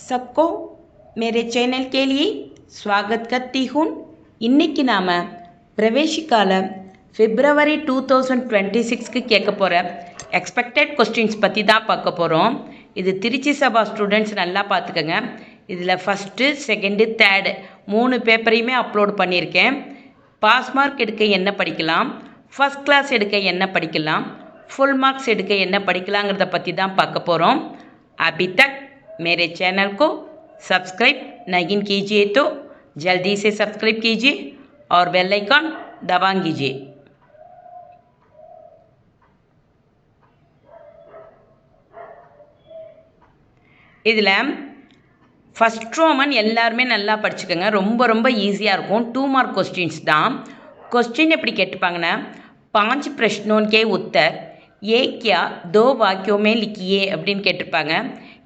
सबको मेरे चैनल के लिए स्वागत करती हूँ। இன்னைக்கு நாம் பிரவேசிக்கால பிப்ரவரி 2026க்கு கேட்க போகிற எக்ஸ்பெக்டட் கொஸ்டின்ஸ் பற்றி தான் பார்க்க போகிறோம். இது திருச்சி சபா ஸ்டூடெண்ட்ஸ் நல்லா பார்த்துக்கோங்க. இதில் ஃபஸ்ட்டு, செகண்டு, தேர்டு 3 பேப்பரையுமே அப்லோட் பண்ணியிருக்கேன். பாஸ் மார்க் எடுக்க என்ன படிக்கலாம், ஃபஸ்ட் கிளாஸ் எடுக்க என்ன படிக்கலாம், ஃபுல் மார்க்ஸ் எடுக்க என்ன படிக்கலாங்கிறத பற்றி தான் பார்க்க போகிறோம். अभी तक मेरे चैनल को सब्सक्राइब नहीं कीजिए तो जल्दी से सब्सक्राइब कीजिए और बेल आइकन दबा कीजिए. இதில் ஃபஸ்ட் ரோமன் எல்லாருமே நல்லா படிச்சுக்கோங்க. ரொம்ப ஈஸியாக இருக்கும். 2 மார்க் கொஸ்டின்ஸ் தான். क्वेश्चन எப்படி கேட்டுப்பாங்கன்னா, 5 प्रश्नों के उत्तर एक या 2 वाक्यों में लिखिए அப்படின்னு கேட்டிருப்பாங்க.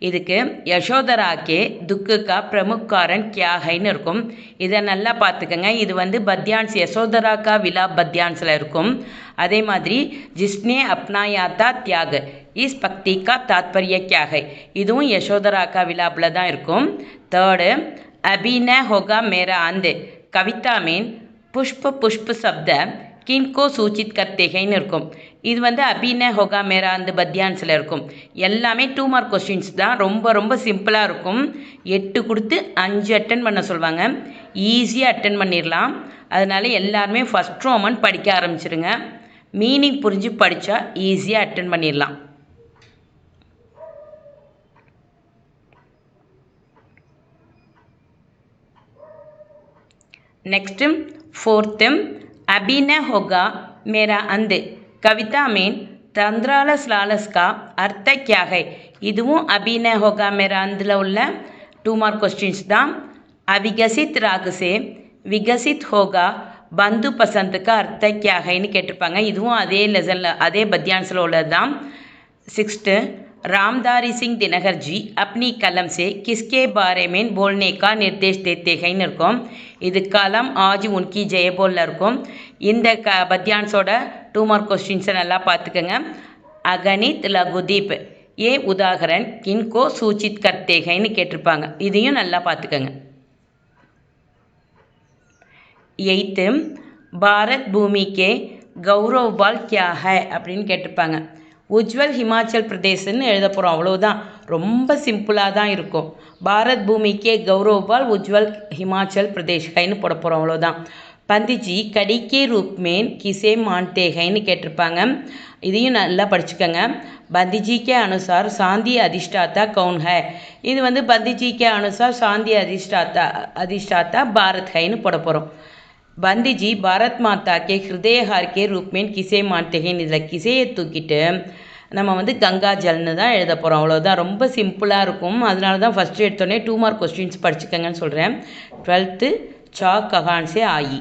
இதுக்கு யசோதரா கே துக்கு கா பிரமுக் காரன் கியா ஹைன்னு இருக்கும். இதை நல்லா பார்த்துக்கோங்க. இது பத்யான்ஸ் யசோதரா கா விலா பத்யான்ஸில் இருக்கும். அதே மாதிரி ஜிஸ்னே அப்னாயாத்தா தியாக இஸ் பக்தி கா தாத்பரிய கியா ஹை, இதுவும் யசோதரா கா விலாப்பில் தான் இருக்கும். தேர்டு, அபின ஹோகா மேரா அந்த கவிதா மீன் புஷ்ப புஷ்ப சப்த கின்கோ சூச்சித் கர்த்தேகைன்னு இருக்கும். இது அபின ஹோகா மேரா அந்த பத்யான்ஸில் இருக்கும். எல்லாமே 2 மார்க் கொஸ்டின்ஸ் தான். ரொம்ப சிம்பிளாக இருக்கும். 8 கொடுத்து 5 அட்டன் பண்ண சொல்லுவாங்க. ஈஸியாக அட்டன் பண்ணிடலாம். அதனால் எல்லாருமே ஃபஸ்ட் ரோமன் படிக்க ஆரம்பிச்சிருங்க. மீனிங் புரிஞ்சு படித்தா ஈஸியாக அட்டன் பண்ணிடலாம். नेक्स्ट, फोर्थ, अभी न होगा मेरा अंध कविता में तंद्रालस लालस का अर्थ क्या है, இதுவும் अभी न होगा मेरा अंधல உள்ள 2 மார்க் கொஸ்டின்ஸ் தான். अविकसित राग से विकसित होगा बंधु पसंद का अर्थ क्या हैன்னு கேட்டிருப்பாங்க. இதுவும் அதே லெசனில் அதே பத்யான்ஸில் உள்ளது தான். 6th, रामधारी सिंह दिनकर जी अपनी कलम से किसके बारे में बोलने का निर्देश देते हैं இருக்கும். இது கலம் ஆஜ் உன்கி ஜெயபோலில் இருக்கும். இந்த பத்யான்ஸோட 2 மார்க் கொஸ்டின்ஸை நல்லா பார்த்துக்கோங்க. அகணித் லகுதீப் ஏ உதாகரன் கின்கோ சூச்சித் கர்த்தேகைன்னு கேட்டிருப்பாங்க. இதையும் நல்லா பார்த்துக்கோங்க. 8th, பாரத் பூமி கே கௌரவ் பால் கியா ஹை அப்படின்னு கேட்டிருப்பாங்க. உஜ்வல் ஹிமாச்சல் பிரதேசன்னு எழுத போகிறோம். அவ்வளோதான். ரொம்ப சிம்பிளாக தான் இருக்கும். பாரத் பூமிக்கே கௌரவபால் உஜ்வல் ஹிமாச்சல் பிரதேஷ் கைன்னு போட போகிறோம். அவ்வளோதான். பந்திஜி கடிக்கே ரூப்மேன் கிசே மான்தேகைன்னு கேட்டிருப்பாங்க. இதையும் நல்லா படிச்சுக்கோங்க. பந்திஜிக்கே அனுசார் சாந்தி அதிஷ்டாத்தா கவுன் ஹை, இது பந்திஜிக்கே அனுசார் சாந்தி அதிஷ்டாத்தா பாரத் ஹைன்னு போட போகிறோம். பந்திஜி பாரத் மாதா கே ஹிருதயஹார் கே ரூப்மேன் கிசே மான்தேகைன்னு இதில் கிசையை தூக்கிட்டு நம்ம கங்கா ஜல்னு தான் எழுத போகிறோம். அவ்வளோதான். ரொம்ப சிம்பிளாக இருக்கும். அதனால தான் ஃபஸ்ட்டு எடுத்தோடனே 2 மார்க் கொஸ்டின்ஸ் படிச்சுக்கங்கன்னு சொல்கிறேன். 12th, சா கஹான் சே ஆயி.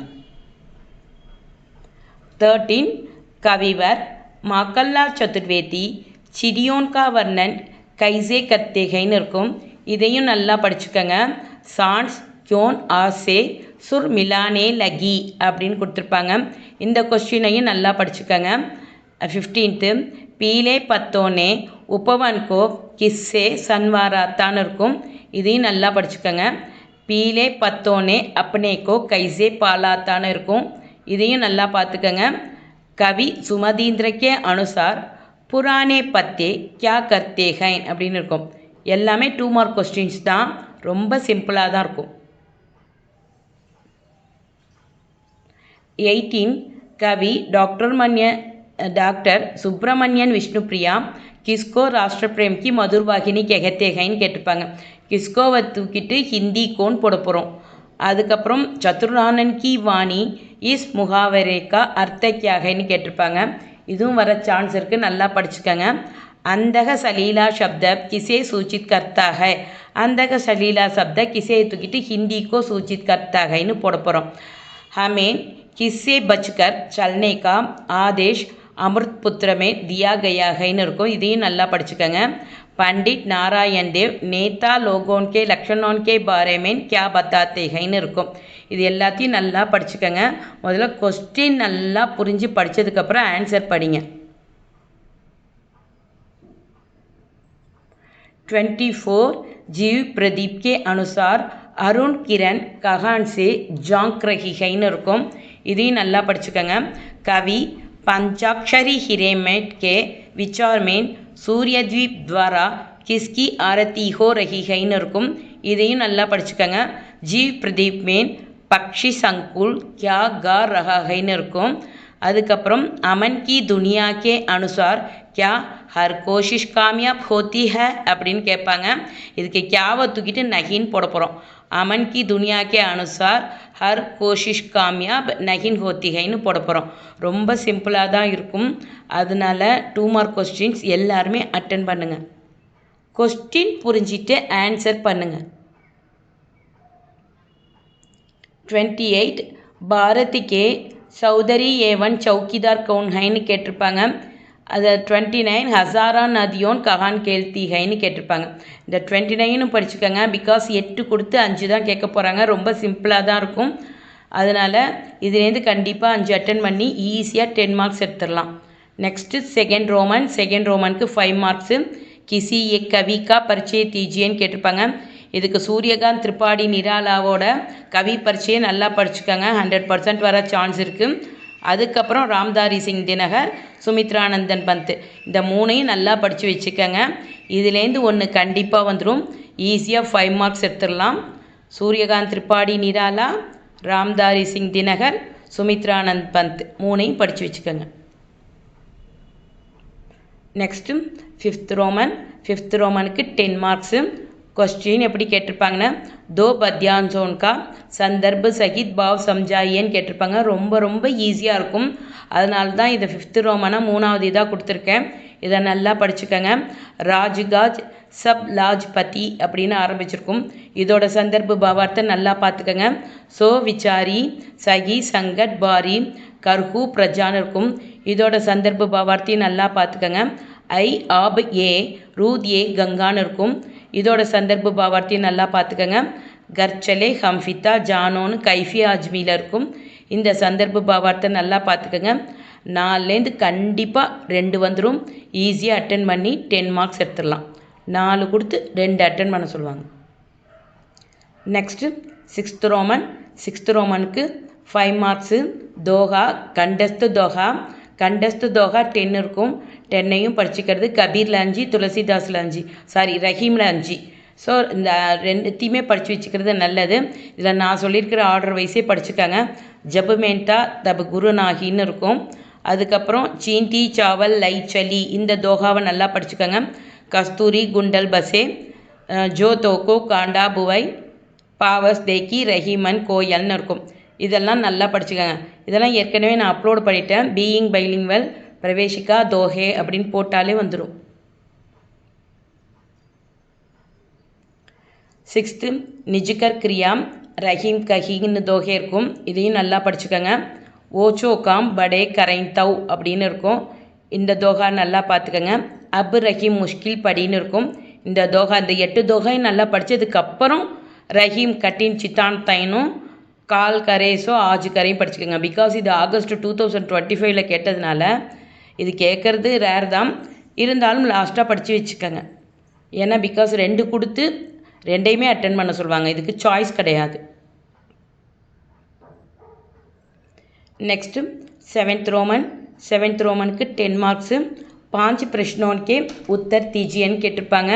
13, கவிவர் மாக்கல்லார் சதுர்வேதி சிடியோன் கா வர்ணன் கைசே கர்த்தேகைன்னு இருக்கும். இதையும் நல்லா படிச்சுக்கோங்க. சான்ஸ் क्यों ஆசே சுர் மிலானே லகி அப்படின்னு கொடுத்துருப்பாங்க. இந்த கொஸ்டினையும் நல்லா படிச்சுக்கோங்க. 15th, பீலே பத்தோனே உபவன் கோ கிஸ்ஸே சன்வாராத்தான்னு இருக்கும். இதையும் நல்லா படிச்சுக்கோங்க. பீலே பத்தோனே அப்னே கோ கைசே பாலாத்தான்னு இருக்கும். இதையும் நல்லா பார்த்துக்கோங்க. கவி சுமதீந்திரக்கே அனுசார் புராணே பத்தே கியா கர்த்தே ஹைன் அப்படின்னு இருக்கும். எல்லாமே 2 மார்க் கொஸ்டின்ஸ் தான். ரொம்ப சிம்பிளாக தான் இருக்கும். 18, कवि डॉक्टर सुब्रमण्यन विष्णुप्रिया किसको राष्ट्र प्रेम की मधुर वाहिनी कहते हैं கேட்டிருப்பாங்க. கிஸ்கோவை தூக்கிட்டு ஹிந்தி கோன் போட போகிறோம். அதுக்கப்புறம் சத்துர்நானன் கி வாணி இஸ் முகாவரே கா அர்த்த கியா ஹைன்னு கேட்டிருப்பாங்க. இதுவும் வர சான்ஸ் இருக்குது. நல்லா படிச்சுக்கோங்க. अंधः सलीला शब्द किसे सूचित करता है, अंधः सलीला शब्द किसे तूकिட்டு हिंदी को सूचित करता है ன்னு போட போகிறோம். हमें किससे बचकर चलने का आदेश अमृत पुत्र में दिया गया हैன்னு இருக்கும். இதையும் நல்லா படிச்சுக்கோங்க. पंडित नारायण देव नेता लोगों के लक्षणों के बारे में क्या बताते हैன்னு இருக்கும். இது எல்லாத்தையும் நல்லா படிச்சுக்கோங்க. முதல்ல கொஸ்டின் நல்லா புரிஞ்சு படித்ததுக்கப்புறம் ஆன்சர் படிங்க. 24 जीव प्रदीप के अनुसार अरुण किरण कहान से जांक रही हैன்னு இருக்கும். இதையும் நல்லா படிச்சுக்கோங்க. कवि पंचाक्षरी हिरेमेट के विचार में सूर्यद्वीप द्वारा किसकी आरती हो रही हैன்னு இருக்கும். இதையும் நல்லா படிச்சுக்கோங்க. जीव प्रदीप में पक्षी संकुल क्या गा रहा हैன்னு இருக்கும். அதுக்கப்புறம் अमन की दुनिया के अनुसार क्या हर कोशिश कामयाब होती है அப்படின்னு கேட்பாங்க. இதுக்கு क्याவை தூக்கிட்டு நகின்னு போட போகிறோம். अमन की दुनिया के अनुसार हर कोशिश कामयाब नहीं होती हैன்னு போட போகிறோம். ரொம்ப சிம்பிளாக தான் இருக்கும். அதனால 2 மார்க் கொஸ்டின்ஸ் எல்லாருமே அட்டன் பண்ணுங்கள். கொஸ்டின் புரிஞ்சிட்டு ஆன்சர் பண்ணுங்கள். 28 பாரதி கே சௌதரி ஏவன் சௌக்கிதார் கவுன் ஹைன்னு கேட்டிருப்பாங்க. அதை 29 ஹசாரா நதியோன் கஹான் கேள்த்தி ஹைன்னு கேட்டிருப்பாங்க. இந்த 29னும் படிச்சுக்கோங்க. பிகாஸ் 8 கொடுத்து 5 தான் கேட்க போகிறாங்க. ரொம்ப சிம்பிளாக தான் இருக்கும். அதனால் இதுலேருந்து கண்டிப்பாக 5 அட்டன் பண்ணி ஈஸியாக 10 மார்க்ஸ் எடுத்துடலாம். நெக்ஸ்ட்டு செகண்ட் ரோமனுக்கு 5 மார்க்ஸு. கிசி எக் கவிக்கா பரிச்சய தீஜியன்னு கேட்டிருப்பாங்க. இதுக்கு சூரியகாந்த் திரிபாடி நிராலாவோட கவி பரிச்சையை நல்லா படிச்சுக்கோங்க. 100% வர சான்ஸ் இருக்குது. அதுக்கப்புறம் ராம்தாரி சிங் தினகர், சுமித்ரானந்தன் பந்த், இந்த 3ஐயும் நல்லா படித்து வச்சுக்கோங்க. இதுலேருந்து ஒன்று கண்டிப்பாக வந்துடும். ஈஸியாக 5 மார்க்ஸ் எடுத்துடலாம். சூரியகாந்த் திரிபாடி நிராலா, ராம்தாரி சிங் தினகர், சுமித்ரானந்த் பந்த் 3ஐயும் படித்து வச்சுக்கோங்க. நெக்ஸ்ட்டு ஃபிஃப்த் ரோமனுக்கு 10 மார்க்ஸு. क्वेश्चन எப்படி கேட்டிருப்பாங்கன்னா दो पद्यांशों का संदर्भ सहित भाव समझाइएன்னு கேட்டிருப்பாங்க. ரொம்ப ஈஸியாக இருக்கும். அதனால தான் இதை 5th ரோமனா 3வது இதாக கொடுத்துருக்கேன். இதை நல்லா படிச்சுக்கோங்க. ராஜ்காஜ் சப் லாஜ்பதி அப்படின்னு ஆரம்பிச்சிருக்கும். இதோட சந்தர்ப்ப பாவார்த்தை நல்லா பார்த்துக்கோங்க. சோ விசாரி சகி சங்கட் பாரி கர்ஹூ பிரஜான்னு இருக்கும். இதோட சந்தர்ப்ப பாவார்த்தையும் நல்லா பார்த்துக்கோங்க. ஐ ஆப் ஏ ரூத் ஏ கங்கான்னு இருக்கும். இதோட சந்தர்ப்ப பாவார்த்தையும் நல்லா பார்த்துக்கோங்க. கர்ச்சலே ஹம்ஃபிதா ஜானோன்னு கைஃபி ஆஜ்மியில் இருக்கும். இந்த சந்தர்ப்ப பாவார்த்தை நல்லா பார்த்துக்கோங்க. 4லேருந்து கண்டிப்பாக 2 வந்துடும். ஈஸியாக அட்டன் பண்ணி 10 மார்க்ஸ் எடுத்துடலாம். 4 கொடுத்து 2 அட்டன் பண்ண சொல்லுவாங்க. நெக்ஸ்ட்டு 6th ரோமனுக்கு 5 மார்க்ஸு. தோஹா கண்டஸ்து தோஹா 10 இருக்கும். 10ஐயும் படிச்சுக்கிறது. கபீரில் 5, துளசிதாஸில் 5, ரஹீமில் 5. ஸோ இந்த 2த்தையுமே படித்து வச்சுக்கிறது நல்லது. இதில் நான் சொல்லியிருக்கிற ஆர்டர் வைஸே படிச்சுக்காங்க. ஜப் மேண்டா தப் குரு நாகின்னு இருக்கும். அதுக்கப்புறம் சீன்டி சாவல் லை சலி இந்த தோஹாவை நல்லா படிச்சுக்கோங்க. கஸ்தூரி குண்டல் பசே ஜோ தோக்கோ காண்டா புவை பாவஸ் தேக்கி ரஹீமன் கோயல்னு இருக்கும். இதெல்லாம் நல்லா படிச்சுக்கோங்க. இதெல்லாம் ஏற்கனவே நான் அப்லோட் பண்ணிட்டேன். பீயிங் பைலிங்வெல் பிரவேஷிகா தோஹே அப்படின்னு போட்டாலே வந்துடும். 6th நிஜ்கர் கிரியாம் ரஹீம் கஹின்னு தோஹே இருக்கும். இதையும் நல்லா படிச்சுக்கோங்க. ஓச்சோ காம் படே கரைன் தவ் அப்படின்னு இருக்கும். இந்த தோஹா நல்லா பார்த்துக்கோங்க. அப் ரஹீம் முஷ்கில் படின்னு இருக்கும். இந்த 8 தோஹையும் நல்லா படித்ததுக்கப்புறம் ரஹீம் கட்டின் சித்தான் தைனும் கால் கரேஸோ ஆஜ் கரையும் படிச்சுக்கோங்க. பிகாஸ் இது ஆகஸ்ட் 2025 கேட்டதுனால இது கேட்குறது ரேர் தான். இருந்தாலும் லாஸ்ட்டாக படித்து வச்சுக்கோங்க. ஏன்னா பிகாஸ் 2 கொடுத்து 2ஐயுமே அட்டன் பண்ண சொல்லுவாங்க. இதுக்கு சாய்ஸ் கிடையாது. நெக்ஸ்ட்டு 7th ரோமனுக்கு 10 மார்க்ஸு. 5 பிரஷ்னோன்கே உத்தர் தீஜியன்னு கேட்டிருப்பாங்க.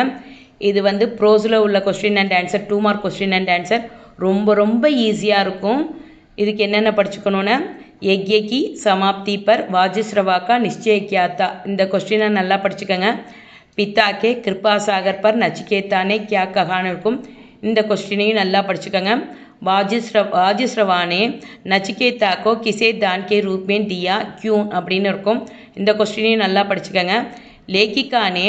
இது ப்ரோஸில் உள்ள question and answer 2 mark question and answer. ரொம்ப ஈஸியாக இருக்கும். இதுக்கு என்னென்ன படிச்சுக்கணுன்னா यज्ञ की समाप्ति पर वाजिश्रवा का निश्चय क्या था இந்த கொஸ்டினை நல்லா படிச்சுக்கோங்க. पिता के कृपा सागर पर नचिकेता ने क्या कहाன்னு இருக்கும். இந்த கொஸ்டினையும் நல்லா படிச்சுக்கோங்க. वाजिश्रवा ने नचिकेता को किसे दान के रूप में दिया क्यों அப்படின்னு இருக்கும். இந்த கொஸ்டினையும் நல்லா படிச்சுக்கோங்க. लेखिका ने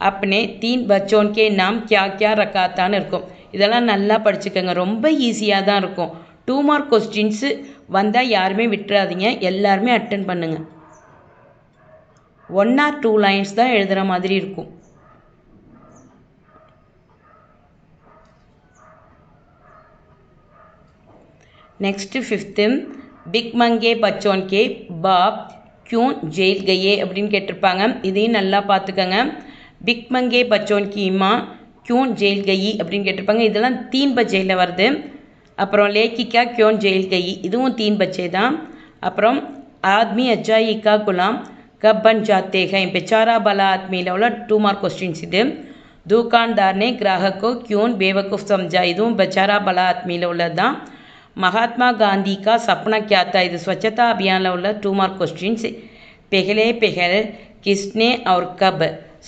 अपने 3 बच्चों के नाम क्या क्या रखा थाன்னு இருக்கும். இதெல்லாம் நல்லா படிச்சுக்கோங்க. ரொம்ப ஈஸியாக தான் இருக்கும். 2 மார்க் கொஸ்டின்ஸு வந்தால் யாருமே விட்டுறாதீங்க. எல்லாருமே அட்டன் பண்ணுங்கள். 1 or 2 லைன்ஸ் தான் எழுதுகிற மாதிரி இருக்கும். நெக்ஸ்ட்டு 5th பிக் மங்கே பச்சோன் கே பாப் क्यों जेल गए அப்படின்னு கேட்டிருப்பாங்க. இதையும் நல்லா பார்த்துக்கோங்க. பிக் மங்கே பச்சோன் கி மாँ क्यों जेल गई அப்படின்னு கேட்டிருப்பாங்க. இதெல்லாம் தீன் பச்சையில் வருது. அப்புறம் லேக்கிக்கா क्यों जेल गई இதுவும் தீன் பச்சை தான். அப்புறம் ஆத்மி அச்சாயி கா குலாம் कब बन जाते हैं बेचारा भला आदमीல உள்ள 2 மார்க் கொஸ்டின்ஸ் இது. दुकानदार ने ग्राहक को क्यों बेवकूफ़ समझा இதுவும் बेचारा भला आदमीல உள்ளது தான். महात्मा गांधी का सपना क्या था இது स्वच्छता अभियान உள்ள 2 மார்க் கொஸ்டின்ஸ். पहले किसने और कब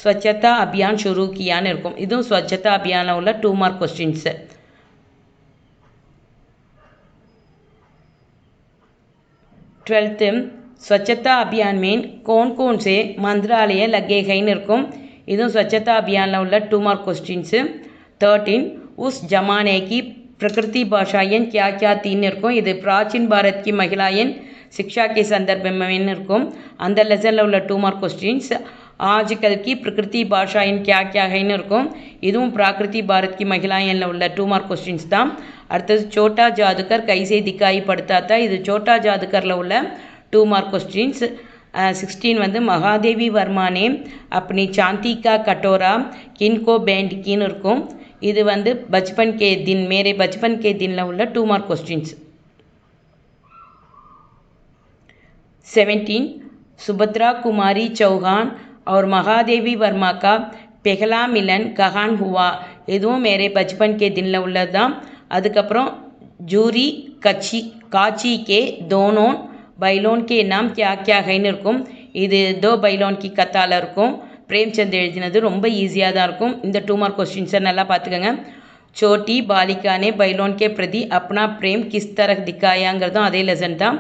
स्वच्छता अभियान शुरू कियाன்னு இருக்கும். இதுவும் स्वच्छता अभियान உள்ள 2 மார்க் கொஸ்டின்ஸ். 12th स्वच्छता अभियान में कौन से मंत्रालय लगे हैं இருக்கும். இதுவும் स्वच्छता अभियान உள்ள 2 மார்க் கொஸ்டின்ஸ். 13 उस जमाने की प्रकृति भाषाएं क्या क्या थीன்னு இருக்கும். இது प्राचीन भारत की महिलाएं शिक्षा के संदर्भ में இருக்கும். அந்த லெசனில் உள்ள 2 மார்க் கொஸ்டின்ஸ். आजकल की प्रकृति भाषाएं क्या क्या हैன்னு இருக்கும். இதுவும் प्राकृति भारत की महिलाएंல உள்ள 2 மார்க் கொஸ்டின்ஸ் தான். அடுத்தது छोटा जादूगर कैसे दिखाई पड़ता था இது छोटा जादूगरல உள்ள 2 மார்க் கொஸ்டின்ஸ். 16 வந்து महादेवी वर्मा ने अपनी चांदी का कटोरा किनको बैंड कीன்னு இருக்கும். இது வந்து बचपन के दिन मेरे बचपन के दिनல உள்ள 2 மார்க் கொஸ்டின்ஸ். 17 सुभद्रा कुमारी चौहान और महादेवी वर्मा का पहला मिलन कहाँ हुआ இதுவும் मेरे बचपन के दिनல உள்ளது தான். அதுக்கப்புறம் जूरी काची के दोनों बैलों के नाम क्या क्या हैன்னு இருக்கும். இது दो बैलों की கத்தால இருக்கும். பிரேம்சந்த் எழுதினது ரொம்ப ஈஸியாக தான் இருக்கும். இந்த 2 மார்க் கொஸ்டின்ஸை நல்லா பார்த்துக்கோங்க. छोटी बालिका ने बैलों के प्रति अपना प्रेम किस तरह दिखायाங்கிறதும் அதே லெசன் தான்.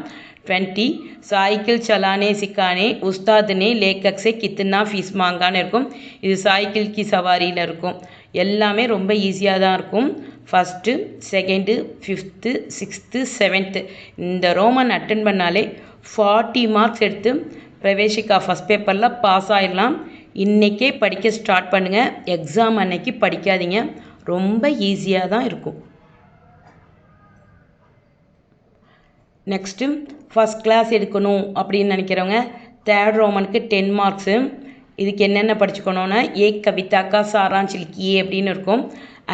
20 साइकिल चलाने सिखाने उस्ताद ने लेखक से कितना फीस मांगाன்னு இருக்கும். இது साइकिल की सवारीயில் இருக்கும். எல்லாமே ரொம்ப ஈஸியாக தான் இருக்கும். 1st 2nd 5th 6th 7th இந்த ரோமன் அட்டன் பண்ணாலே 40 மார்க்ஸ் எடுத்து பிரவேசிக்கா ஃபஸ்ட் பேப்பரில் பாஸ் ஆகிடலாம். இன்றைக்கே படிக்க ஸ்டார்ட் பண்ணுங்கள். எக்ஸாம் அன்னைக்கு படிக்காதீங்க. ரொம்ப ஈஸியாக தான் இருக்கும். நெக்ஸ்ட்டு ஃபஸ்ட் கிளாஸ் எடுக்கணும் அப்படின்னு நினைக்கிறவங்க 3rd ரோமனுக்கு 10 மார்க்ஸு. இதுக்கு என்னென்ன படிச்சுக்கணுன்னா ஏக் கவிதா கா சாராஞ்ச் லிக்கியே அப்படின்னு இருக்கும்.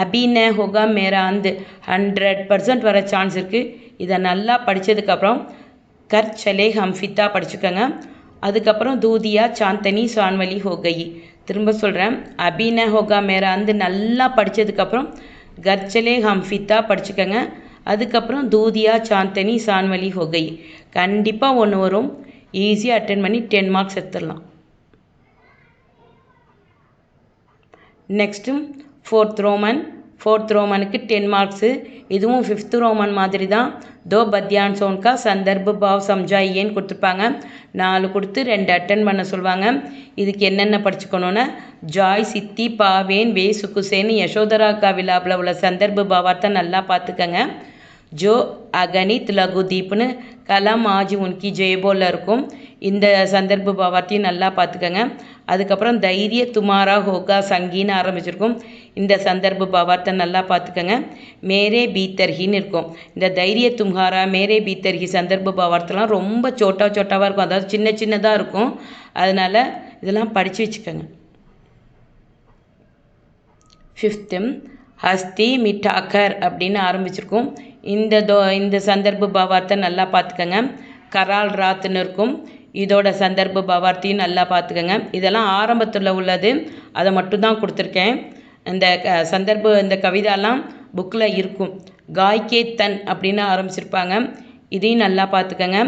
அபின ஹோகா மேரா அந்த 100% வர சான்ஸ் இருக்குது. இதை நல்லா படித்ததுக்கப்புறம் கர் சலே ஹம்ஃபித்தா படிச்சுக்கோங்க. அதுக்கப்புறம் தூதியா சாந்தனி சான்வலி ஹோகி. திரும்ப சொல்கிறேன், அபின ஹோகா மேரா அந்த நல்லா படித்ததுக்கப்புறம் கர்ச்சலே ஹம்ஃபித்தா படிச்சுக்கோங்க. அதுக்கப்புறம் தூதியா சாந்தனி சான்வலி ஹோகி. கண்டிப்பாக ஒன்று வரும். ஈஸியாக அட்டென்ட் பண்ணி 10 மார்க்ஸ் எடுத்துடலாம். நெக்ஸ்ட்டு 4th ரோமனுக்கு 10 மார்க்ஸு. இதுவும் 5th ரோமன் மாதிரி தான். दो பத்யான்சோं का संदर्भ भाव समझाइएன்னு கொடுத்துருப்பாங்க. 4 கொடுத்து 2 அட்டன் பண்ண சொல்லுவாங்க. இதுக்கு என்னென்ன படிச்சுக்கணுன்னா ஜாய் சித்தி பாவேன் வே சுகுசேன்னு யசோதரா காவிலாவில் உள்ள சந்தர்ப்ப பாவார்த்தை நல்லா பார்த்துக்கங்க. ஜோ அகணித் லகுதீப்னு கலாம் ஆஜி உன்கி ஜெயபோலில் இருக்கும். இந்த சந்தர்ப்ப பாவார்த்தையும் நல்லா பார்த்துக்கங்க. அதுக்கப்புறம் தைரிய துமாரா ஹோகா சங்கின்னு ஆரம்பிச்சிருக்கும். இந்த சந்தர்ப்ப பாவார்த்தை நல்லா பார்த்துக்கங்க. மேரே பீத்தர்ஹின்னு இருக்கும். இந்த தைரிய தும்ஹாரா மேரே பீத்தர்ஹி சந்தர்ப்ப பாவார்த்தைலாம் ரொம்ப சோட்டாவாக இருக்கும். அதாவது சின்ன சின்னதாக இருக்கும். அதனால் இதெல்லாம் படித்து வச்சுக்கோங்க. 5th ஹஸ்தி மிட்டாக்கர் அப்படின்னு ஆரம்பிச்சிருக்கும். இந்த சந்தர்ப்ப பாவார்த்தை நல்லா பார்த்துக்கங்க. கரால் ராத்துன்னு இருக்கும். இதோட சந்தர்ப்ப பாவார்த்தையும் நல்லா பார்த்துக்கங்க. இதெல்லாம் ஆரம்பத்தில் உள்ளது, அதை மட்டும்தான் கொடுத்துருக்கேன். இந்த கவிதாலாம் புக்கில் இருக்கும். காய்கே தன் அப்படின்னு ஆரம்பிச்சிருப்பாங்க. இதையும் நல்லா பார்த்துக்கங்க.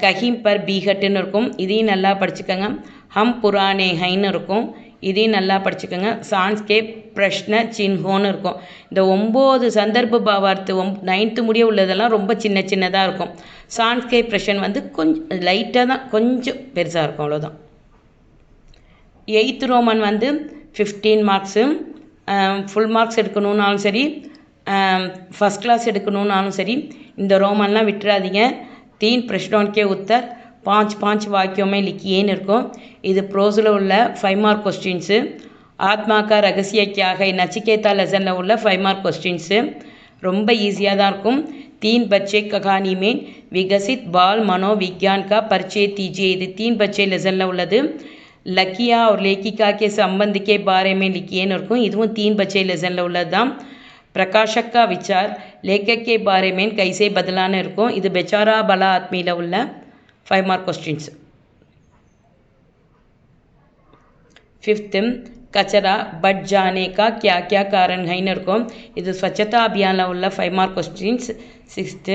கஹீம் பர் பீகட்டுன்னு இருக்கும். இதையும் நல்லா படிச்சுக்கோங்க. ஹம் புராணே ஹைன்னு இருக்கும். இதையும் நல்லா படிச்சுக்கோங்க. சான்ஸ்கே பிரஷ்ன சின்ஹோன்னு இருக்கும். இந்த 9 சந்தர்ப்ப பாவார்த்தை 9th முடிய உள்ளதெல்லாம் ரொம்ப சின்னதாக இருக்கும். சான்ஸ்கே பிரஷன் வந்து கொஞ்சம் லைட்டாக தான், கொஞ்சம் பெருசாக இருக்கும், அவ்வளோதான். 8th ரோமன் வந்து 15 மார்க்ஸு. ஃபுல் மார்க்ஸ் எடுக்கணுன்னாலும் சரி, ஃபஸ்ட் கிளாஸ் எடுக்கணுன்னாலும் சரி, இந்த ரோமன்லாம் விட்டுறாதீங்க. 3 प्रश्नों के उत्तर 5 वाक्यों में लिखिएன்னு இருக்கும். இது ப்ரோஸில் உள்ள 5 மார்க் கொஸ்டின்ஸு. ஆத்மா கா ரகசிய கியா ஹை நச்சிகேதா லெசனில் உள்ள 5 மார்க் கொஸ்டின்ஸு. ரொம்ப ஈஸியாக தான் இருக்கும். 3 बच्चे कहानी में विकसित बाल मनोविज्ञान का परिचय दीजिए. இது 3 बच्चे லெசனில் உள்ளது. लकिया और लेखिका के संबंध के बारे में लिखिएன்னு இருக்கும். இதுவும் 3 बच्चे லெசனில் உள்ளது தான். பிரகாஷக் का विचार लेखक के बारे में कैसे बदलाன்னு இருக்கும். இது बेचारा भला आदमीல உள்ள 5 मार्क क्वेश्चंस. 5th कचरा बढ़ जाने का क्या क्या कारण हैன்னு இருக்கும். இது स्वच्छता अभियान உள்ள 5 मार्क क्वेश्चंस. 6th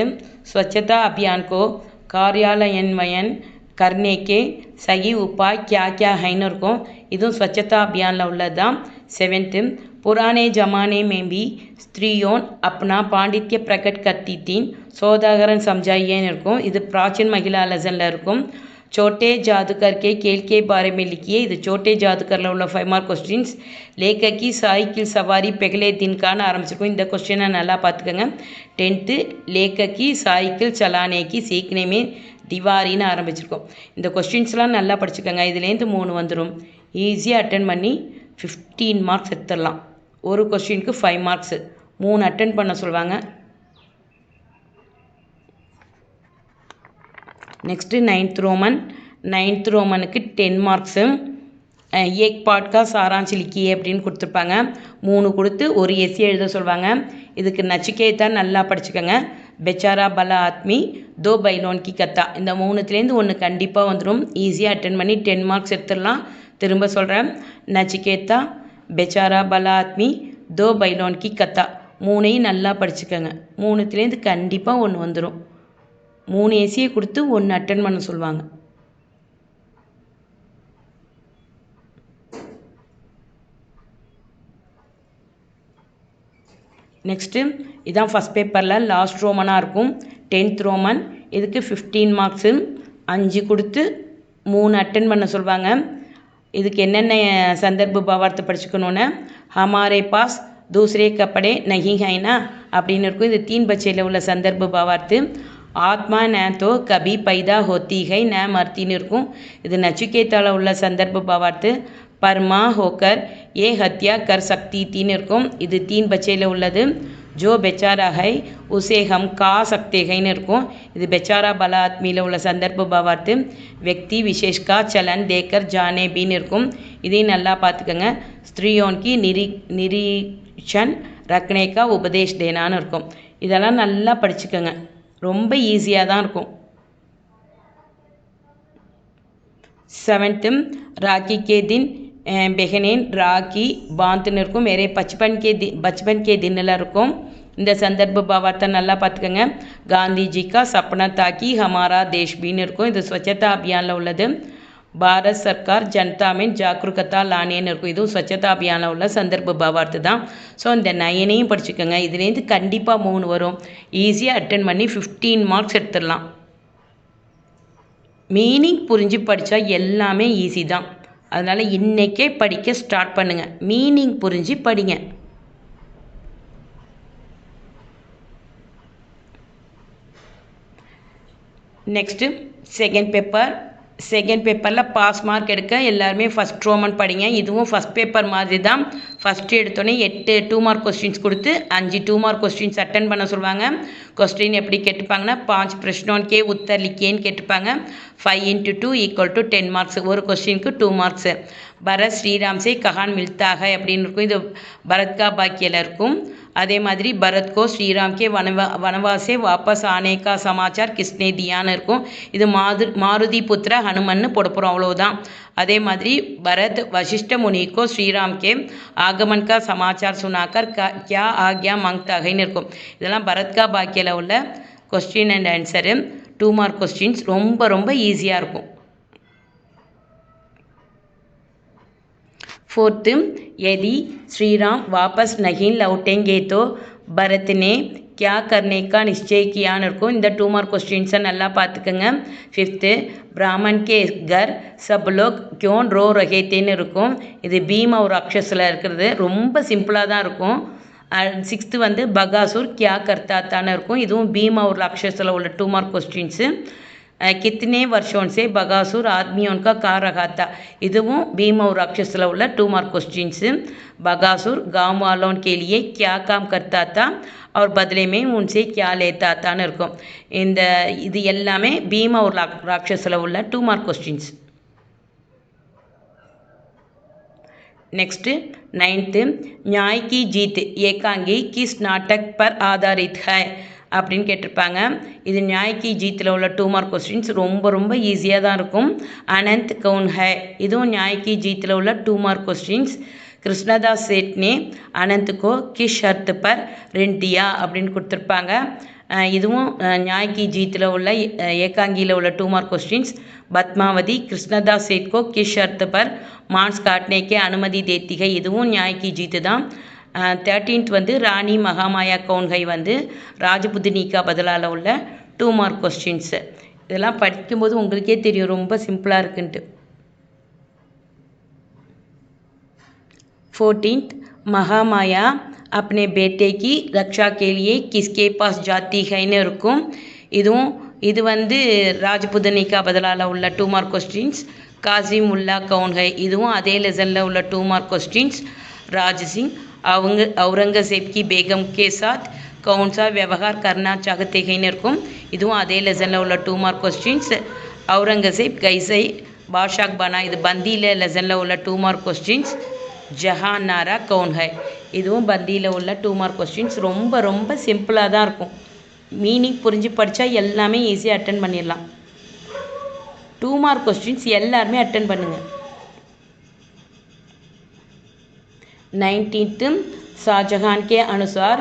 स्वच्छता अभियान को कार्यान्वयन करने के सही उपाय क्या क्या हैன்னு இருக்கும். இதுவும் स्वच्छता अभियान உள்ளது தான். 7th पुराने ज़माने में भी स्त्रियों अपना पांडित्य प्रकट करती थीं, सौदागरन समझाइएன்னு இருக்கும். இது प्राचीन महिला லெசனில் இருக்கும். छोटे जादूगर के खेल के बारे में लिखिए. இது छोटे जादूगரில் உள்ள 5 मार्क क्वेश्चंस. लेखक की साइकिल सवारी पहले दिन கான்னு ஆரம்பிச்சிருக்கோம். இந்த கொஸ்டினை நல்லா பார்த்துக்கோங்க. 10th लेखक की साइकिल चलाने की सीखने में திவாரின்னு ஆரம்பிச்சிருக்கோம். இந்த கொஸ்டின்ஸ்லாம் நல்லா படிச்சுக்கோங்க. இதுலேருந்து 3 வந்துடும். ஈஸியாக அட்டன் பண்ணி 15 மார்க்ஸ் எடுத்துடலாம். ஒரு கொஸ்டினுக்கு 5 மார்க்ஸு, 3 அட்டன் பண்ண சொல்லுவாங்க. नेक्स्ट 9th रोमனுக்கு 10 மார்க்ஸு. एक पार्ट का सारांश लिखिए அப்படின்னு கொடுத்துருப்பாங்க. 3 கொடுத்து ஒரு எஸ்ஸே எழுத சொல்லுவாங்க. இதுக்கு நச்சிகேதா நல்லா படிச்சுக்கோங்க. बेचारा भला आदमी 2 बैलों की कथा. இந்த 3த்துலேருந்து ஒன்று கண்டிப்பாக வந்துடும். ஈஸியாக அட்டன் பண்ணி 10 மார்க்ஸ் எடுத்துடலாம். திரும்ப சொல்கிறேன். நச்சிகேதா, बेचारा भला आदमी 2 बैलों की कथा. 3ஐயும் நல்லா படிச்சுக்கோங்க. 3த்துலேருந்து கண்டிப்பாக ஒன்று வந்துடும். 3 எஸ்ஸே கொடுத்து 1 அட்டன் பண்ண சொல்லுவாங்க. நெக்ஸ்ட்டு இதான் ஃபஸ்ட் பேப்பரில் லாஸ்ட் ரோமனாக இருக்கும். 10th Roman. இதுக்கு 15 மார்க்ஸு, 5 கொடுத்து 3 அட்டன் பண்ண சொல்லுவாங்க. இதுக்கு என்னென்ன சந்தர்ப்ப பாவார்த்தை படிச்சுக்கணுன்னு, ஹமாரே பாஸ் தூசரே கப்படே நஹி ஹைனா அப்படின்னு இருக்கும். இது 3 बच्चेல உள்ள சந்தர்ப்ப பாவார்த்து. ஆத்மா ந தோ கபி பைதா ஹோத்தி ஹை ந மர்த்தின்னு இருக்கும். இது நச்சிகேதாவில் உள்ள சந்தர்ப்ப பாவார்த்து. பர்மா ஹோக்கர் ஏ ஹத்யா கர் சக்தி தீன்னு இருக்கும். இது 3 बच्चेல உள்ளது. ஜோ பெச்சாரா ஹை உசே ஹம் கா சக்தே ஹைன்னு இருக்கும். இது பெச்சாரா பலா ஆத்மியில் உள்ள சந்தர்ப்ப பாவார்த்து. व्यक्ति विशेष का चलन देकर जाने बीன்னு இருக்கும். இதையும் நல்லா பார்த்துக்கோங்க. ஸ்திரியோன் கி நிரீக்ஷன் ரக்னே கா உபதேஷ் தேனான்னு இருக்கும். இதெல்லாம் நல்லா படிச்சுக்கோங்க. ரொம்ப ஈஸியாக தான் இருக்கும். 7th राखी के दिन बहनें राखी बांधன்னு இருக்கும். मेरे बचपन के दिनல இருக்கும். இந்த சந்தர்ப்ப பாவார்த்தை நல்லா பார்த்துக்கோங்க. காந்திஜி கா சப்னா தாக்கி ஹமாரா தேஷ் பீன்னு இருக்கும். இது ஸ்வச்சதா அபியானில் உள்ளது. பாரத் சர்க்கார் ஜனதா में जागरूकता लानेன்னு இருக்கும். இதுவும் ஸ்வச்சதா அபியானில் உள்ள சந்தர்ப்ப பாவார்த்தை தான். ஸோ இந்த 9ஐயும் படிச்சுக்கோங்க. இதுலேருந்து கண்டிப்பாக 3 வரும். ஈஸியாக அட்டன் பண்ணி 15 மார்க்ஸ் எடுத்துடலாம். மீனிங் புரிஞ்சு படித்தா எல்லாமே ஈஸி தான். அதனால் இன்றைக்கே படிக்க ஸ்டார்ட் பண்ணுங்கள். மீனிங் புரிஞ்சு படிங்க. நெக்ஸ்ட்டு செகண்ட் பேப்பரில் பாஸ் மார்க் எடுக்க எல்லாருமே ஃபஸ்ட் ரோமன் படிங்க. இதுவும் ஃபஸ்ட் பேப்பர் மாதிரி தான். ஃபஸ்ட்டு எடுத்தோடனே 8 2 மார்க் கொஸ்டின்ஸ் கொடுத்து 5 2 மார்க் கொஸ்டின்ஸ் அட்டன் பண்ண சொல்லுவாங்க. கொஸ்டின் எப்படி கேட்டுப்பாங்கன்னா 5 प्रश्नों के उत्तर लिखिएன்னு கேட்டுப்பாங்க. 5 × 2 = 10 மார்க்ஸ். ஒரு கொஸ்டினுக்கு 2 மார்க்ஸு. பரத் ஸ்ரீராம் से कहान मिलता है அப்படின்னு இருக்கும். இது பரத் கா பாக்கியில் இருக்கும். அதே மாதிரி பரத் கோ ஸ்ரீராம் கே வனவாசே வாபஸ் ஆனே கா சமாச்சார் கிஸ்னே தியான்னு இருக்கும். இது மாருதி புத்திர ஹனுமன்னு போட போகிறோம். அவ்வளோதான். அதே மாதிரி பரத் வசிஷ்ட முனி கோ ஸ்ரீராம் கே ஆகமன் கா சமாச்சார் சுனாக்கர் கியா ஆக்யா மாங்தா ஹைன்னு இருக்கும். இதெல்லாம் பரத் கா பாக்கியில் உள்ள question and answer. 2 mark questions ரொம்ப ரொம்ப ஈஸியாக இருக்கும். 4th यदि श्री राम वापस नहीं लौटेंगे तो भरत ने क्या करने का निश्चय कियाன்னு இருக்கும். இந்த 2 மார்க் கொஸ்டின்ஸை நல்லா பார்த்துக்கோங்க. 5th ब्राह्मण के घर सब लोग क्यों रो रहे थेன்னு இருக்கும். இது பீம் ஒரு அக்ஷஸில் இருக்கிறது. ரொம்ப சிம்பிளாக தான் இருக்கும். 6th வந்து பகாசுர் கியா கர்த்தா தான்னு இருக்கும். இதுவும் பீம் ஒரு அக்ஷஸில் உள்ள 2 மார்க் கொஸ்டின்ஸு. कितने वर्षों से बगासुर आदमियों का खा रहा था. இதுவும் பீம் ஒரு அக்ஷஸில் உள்ள 2 மார்க் கொஸ்டின்ஸு. बगासुर गाँव वालों के लिए क्या काम करता था और बदले में उनसे क्या लेता थाன்னு இருக்கும். இது எல்லாமே பீம் ஒரு ராட்சஸில் உள்ள 2 மார்க் கொஸ்டின்ஸ். नेक्स्ट 9th न्याय की जीत एकांगी किस नाटक पर आधारित है அப்படின்னு கேட்டிருப்பாங்க. இது நியாய்க்கு ஜீத்தில் உள்ள 2 மார்க் கொஸ்டின்ஸ் ரொம்ப ரொம்ப ஈஸியாக தான் இருக்கும். அனந்த் கவுன் ஹை இதுவும் நியாய்க்கு ஜீத்தில் உள்ள 2 மார்க் கொஸ்டின்ஸ். கிருஷ்ணதாஸ் சேட் ने अनंत को किस शर्त पर ऋण दिया அப்படின்னு கொடுத்துருப்பாங்க. இதுவும் நியாய்க்கு ஜீத்தில் உள்ள ஏகாங்கியில் உள்ள 2 மார்க் கொஸ்டின்ஸ். பத்மாவதி கிருஷ்ணதாஸ் சேட் को किस शर्त पर मांस काटने की अनुमति देती है இதுவும் நியாய்க்கு ஜீத்து தான். 13th வந்து ராணி மகாமாயா கவுன்கை வந்து ராஜபுத்தினிக்கா பதிலால் உள்ள 2 மார்க் கொஸ்டின்ஸு. இதெல்லாம் படிக்கும்போது உங்களுக்கே தெரியும் ரொம்ப சிம்பிளாக இருக்குன்ட்டு. 14th மகாமாயா अपने बेटे की रक्षा के लिए किसके पास जाती हैன்னு இருக்கும். இது வந்து ராஜபுத்தினிக்கா பதிலால் உள்ள 2 மார்க் கொஸ்டின்ஸ். காசிம் உல்லா கவுன்கை இதுவும் அதே லெசனில் உள்ள 2 மார்க் கொஸ்டின்ஸ். ராஜசிங் औरंगजेब की बेगम के साथ कौन सा व्यवहार करना चाहते हैं இருக்கும். இதுவும் அதே லெசனில் உள்ள 2 மார்க் கொஸ்டின்ஸ். औरंगजेब कैसे बादशाह बना இது பந்தியில் லெசனில் உள்ள 2 மார்க் கொஸ்டின்ஸ். ஜஹான் நாரா கவுன் ஹை இதுவும் பந்தியில் உள்ள 2 மார்க் கொஸ்டின்ஸ். ரொம்ப ரொம்ப சிம்பிளாக தான் இருக்கும். மீனிங் புரிஞ்சு படித்தா எல்லாமே ஈஸியாக அட்டன் பண்ணிடலாம். 2 மார்க் கொஸ்டின்ஸ் எல்லாருமே அட்டன் பண்ணுங்கள். 19th शाहजहां के अनुसार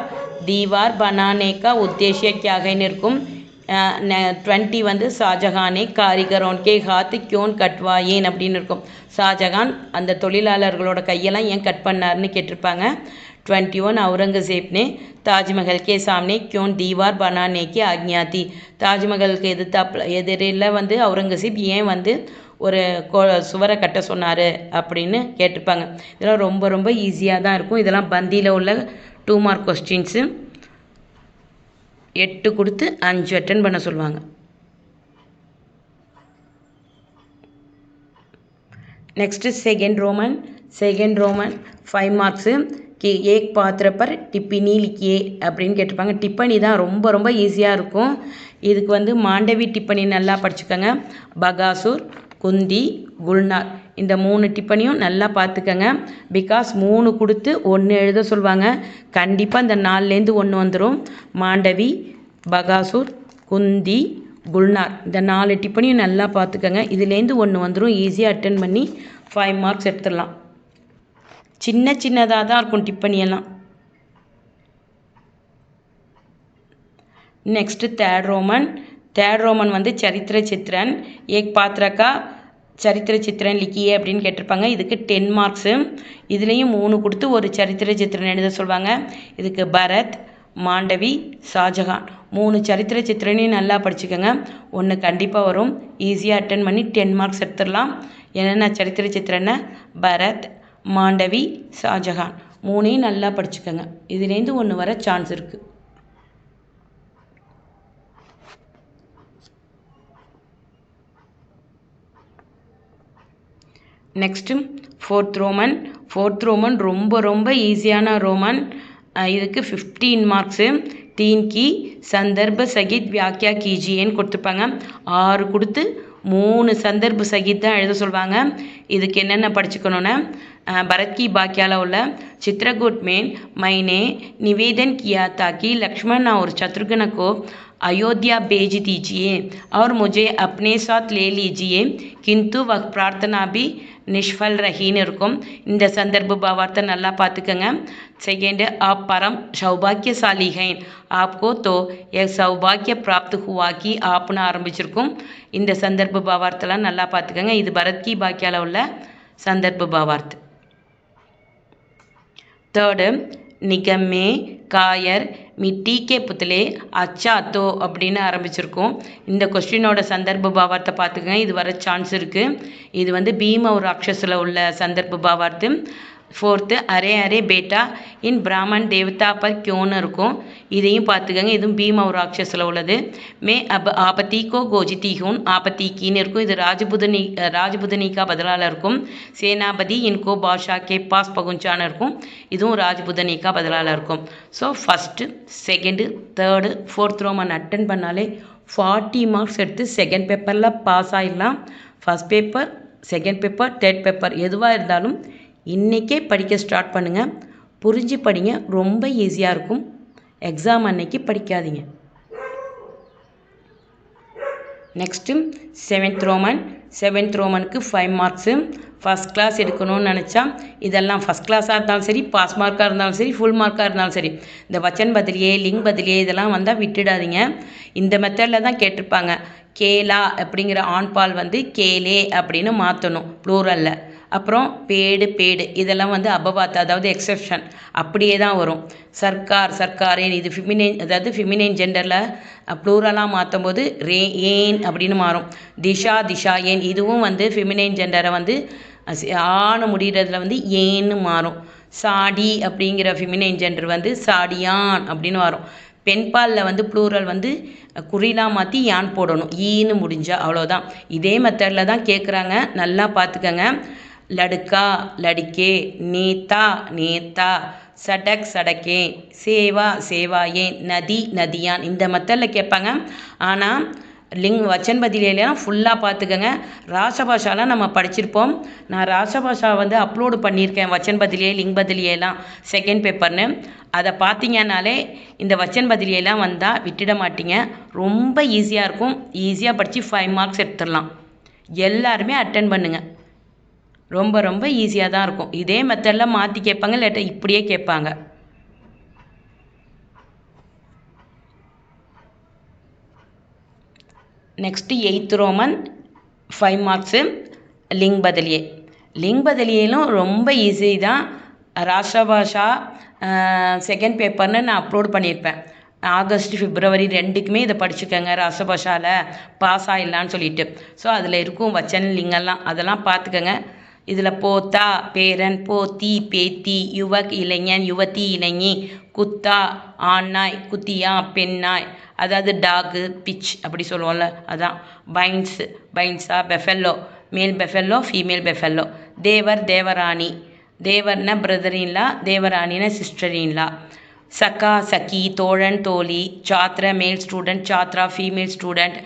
दीवार बनाने का उद्देश्य क्या है இருக்கும். 20 வந்து ஷாஜஹானே காரிகரோன் கே ஹாத் கியோன் கட்வாயேன் அப்படின்னு இருக்கும். ஷாஜஹான் அந்த தொழிலாளர்களோட கையெல்லாம் ஏன் கட் பண்ணார்னு கேட்டிருப்பாங்க. 21 औरंगजेब ने ताजमहल के सामने क्यों दीवार बनाने की आज्ञा थी தாஜ்மஹலுக்கு எதிரில் வந்து औरंगजेब ஏன் வந்து ஒரு சுவரை கட்ட சொன்னார் அப்படின்னு கேட்டிருப்பாங்க. இதெல்லாம் ரொம்ப ரொம்ப ஈஸியாக தான் இருக்கும். இதெல்லாம் பந்தியில் உள்ள 2 மார்க் கொஸ்டின்ஸு. 8 கொடுத்து 5 அட்டன் பண்ண சொல்லுவாங்க. Next second Roman 5 marks. ஏக் பாத்திர பர் டிப்பினி லிக்கியே அப்படின்னு கேட்டிருப்பாங்க. டிப்பனி தான் ரொம்ப ரொம்ப ஈஸியாக இருக்கும். இதுக்கு வந்து மாண்டவி டிப்பனி நல்லா படிச்சுக்கோங்க. பகாசுர் குந்தி குல்நார் இந்த 3 டிப்பனியும் நல்லா பார்த்துக்கங்க. பிகாஸ் 3 கொடுத்து 1 எழுத சொல்லுவாங்க. கண்டிப்பாக இந்த 4லேருந்து 1 வந்துடும். மாண்டவி பகாசுர் குந்தி குல்நார் இந்த 4 டிப்பனியும் நல்லா பார்த்துக்கங்க. இதுலேருந்து 1 வந்துடும். ஈஸியாக அட்டன் பண்ணி 5 மார்க்ஸ் எடுத்துடலாம். சின்னதாக தான் இருக்கும் டிப்பனியெல்லாம். नेक्स्ट थर्ड रोमन வந்து சரித்திர சித்திரன் ஏக் பாத்திரக்கா சரித்திர சித்திரன் லிக்கியே அப்படின்னு கேட்டிருப்பாங்க. இதுக்கு 10 மார்க்ஸு. இதுலேயும் 3 கொடுத்து ஒரு சரித்திர சித்திரன் எழுத சொல்லுவாங்க. இதுக்கு பரத் மாண்டவி ஷாஜஹான் 3 சரித்திர சித்திரனையும் நல்லா படிச்சுக்கோங்க. 1 கண்டிப்பாக வரும். ஈஸியாக அட்டன் பண்ணி 10 மார்க்ஸ் எடுத்துடலாம். என்னென்ன சரித்திர சித்திரன்னா பரத் மாண்டவி ஷாஜஹான் 3ஐயும் நல்லா படிச்சுக்கோங்க. இதுலேருந்து 1 வர சான்ஸ் இருக்குது. நெக்ஸ்ட்டு ஃபோர்த் ரோமன் ரொம்ப ரொம்ப ஈஸியான ரோமன். இதுக்கு 15 மார்க்ஸு. தீன் கி சந்தர்ப்ப சகித் வியாக்கியா கீஜியேன்னு கொடுத்துருப்பாங்க. 6 கொடுத்து 3 சந்தர்ப்ப சகித் தான் எழுத சொல்லுவாங்க. இதுக்கு என்னென்ன படிச்சுக்கணுன்னா भरत की बाक्याला उल्ला चित्रकूट में मैंने निवेदन किया था कि लक्ष्मण और शत्रुघ्न को अयोध्या भेज दीजिए और मुझे अपने साथ ले लीजिए किंतु वह प्रार्थना भी निष्फल रहीன்னு இருக்கும். இந்த சந்தர்ப்ப பாவார்த்தை நல்லா பார்த்துக்கங்க. செகண்ட் आप परम सौभाग्यशाली हैं आपको तो यह सौभाग्य प्राप्त हुआ कि आपने ஆரம்பிச்சிருக்கும். இந்த சந்தர்ப்ப பாவார்த்தெல்லாம் நல்லா பார்த்துக்கங்க. இது பரத் கி பாக்கியால உள்ள சந்தர்ப்ப பாவார்த்தை. தேர்டு நிகம் மே காயர் மிட்டி கே புத்தலே அச்சா தோ அப்படின்னு ஆரம்பிச்சிருக்கோம். இந்த கொஸ்டினோட சந்தர்ப்ப பாவார்த்தை பார்த்துக்கங்க. இது வர சான்ஸ் இருக்குது. இது வந்து பீம ஒரு அக்ஷஸில் உள்ள சந்தர்ப்ப பாவார்த்தை. ஃபோர்த்து அரே அரே பேட்டா இன் பிராமன் தேவதா பர் கியோன்னு இருக்கும். இதையும் பார்த்துக்கங்க. இதுவும் பீம ஒரு அக்ஷஸில் உள்ளது. மே அப் ஆபத்தி கோ கோஜித்தி ஹூன் ஆபத்தி கீன்னு இருக்கும். இது ராஜபுதனிக்கா பதிலால் இருக்கும். சேனாபதி இன்கோ பாஷா கே பாஸ் பகுஞ்சான்னு இருக்கும். இதுவும் ராஜபுதனிக்கா பதிலால் இருக்கும். So first second third fourth Roman attend பண்ணாலே 40 மார்க்ஸ் எடுத்து செகண்ட் பேப்பரில் பாஸ் ஆகிடலாம். First paper second paper third paper எதுவாக இருந்தாலும் இன்றைக்கே படிக்க ஸ்டார்ட் பண்ணுங்கள். புரிஞ்சு படிங்க, ரொம்ப ஈஸியாக இருக்கும். எக்ஸாம் அன்னைக்கு படிக்காதீங்க. Next 7th Roman. 7th ரோமனுக்கு 5 மார்க்ஸு. ஃபஸ்ட் கிளாஸ் எடுக்கணும்னு நினச்சா இதெல்லாம் ஃபஸ்ட் கிளாஸாக இருந்தாலும் சரி, பாஸ் மார்க்காக இருந்தாலும் சரி, ஃபுல் மார்க்காக இருந்தாலும் சரி, இந்த வச்சன் பதிலியே, லிங் பதிலியே இதெல்லாம் வந்தால் விட்டுடாதீங்க. இந்த மெத்தடில் தான் கேட்டிருப்பாங்க. கேலா அப்படிங்கிற ஆண்பால் வந்து கேலே அப்படின்னு மாற்றணும் ப்ளூரலில். அப்புறம் பேடு பேடு இதெல்லாம் வந்து அபவாத், அதாவது எக்ஸெப்ஷன், அப்படியே தான் வரும். சர்க்கார் சர்க்காரேன் இது ஃபிமினைன், அதாவது ஃபிமினைன் ஜெண்டரில் ப்ளூரலாக மாற்றும் போது ஏன் அப்படின்னு மாறும். திஷா திஷா ஏன் இதுவும் வந்து ஃபிமினைன் ஜெண்டரை வந்து ஆன முடிகிறதுல வந்து ஏன்னு மாறும். சாடி அப்படிங்கிற ஃபிமினைன் ஜெண்டர் வந்து சாடியான் அப்படின்னு வரும். பெண்பாலில் வந்து ப்ளூரல் வந்து குறிலாம் மாற்றி யான் போடணும், ஈன்னு முடிஞ்சா அவ்வளோதான். இதே மெத்தடில் தான் கேட்குறாங்க, நல்லா பார்த்துக்கங்க. லடுக்கா லடிக்கே, நேத்தா நேத்தா, சடக் சடக்கே, சேவா சேவாயேன், நதி நதியான், இந்த மெத்தடில் கேட்பாங்க. ஆனால் வச்சன் பதிலேலாம் ஃபுல்லாக பார்த்துக்கங்க. ராசபாஷாலாம் நம்ம படிச்சிருப்போம். நான் ராசபாஷா வந்து அப்லோடு பண்ணியிருக்கேன், வச்சன் பதிலே லிங் பதிலியெல்லாம் செகண்ட் பேப்பர்னு. அதை பார்த்தீங்கன்னாலே இந்த வச்சன் பதிலியெல்லாம் வந்தால் விட்டுட மாட்டீங்க. ரொம்ப ஈஸியாக இருக்கும். ஈஸியாக படித்து 5 மார்க்ஸ் எடுத்துடலாம். எல்லாருமே அட்டன் பண்ணுங்கள். ரொம்ப ரொம்ப ஈஸியாக தான் இருக்கும். இதே மெத்தடில் மாற்றி கேட்பாங்க, இல்லாட்டா இப்படியே கேட்பாங்க. Next 8th Roman 5 marks. லிங் பதிலியே. லிங் பதிலியேலும் ரொம்ப ஈஸி தான். ராஷ்டிரபாஷா செகண்ட் பேப்பர்னு நான் அப்லோட் பண்ணியிருப்பேன். ஆகஸ்ட் பிப்ரவரி 2க்குமே இதை படிச்சுக்கோங்க. ராஷ்டிரபாஷாவில் பாஸ் ஆகிடலான்னு சொல்லிட்டு. ஸோ அதில் இருக்கும் வச்சன் லிங்கெல்லாம், அதெல்லாம் பார்த்துக்கோங்க. இதில் போத்தா பேரன், போத்தி பேத்தி, யுவக் இளைஞன், யுவதி இளைஞி, குத்தா ஆண்நாய், குத்தியா பெண்ணாய், அதாவது டாகு பிச் அப்படி சொல்லுவோம்ல, அதான். பைன்ஸ் பைன்ஸா, பெஃபெல்லோ மேல் பெஃபெல்லோ, ஃபீமேல் பெஃபெல்லோ. தேவர் தேவராணி, தேவர்னா பிரதரின்லா, தேவராணினா சிஸ்டரின்லா. சக்கா சக்கி, தோழன் தோழி. சாத்ரா மேல் ஸ்டூடெண்ட், சாத்ரா ஃபீமேல் ஸ்டூடெண்ட்.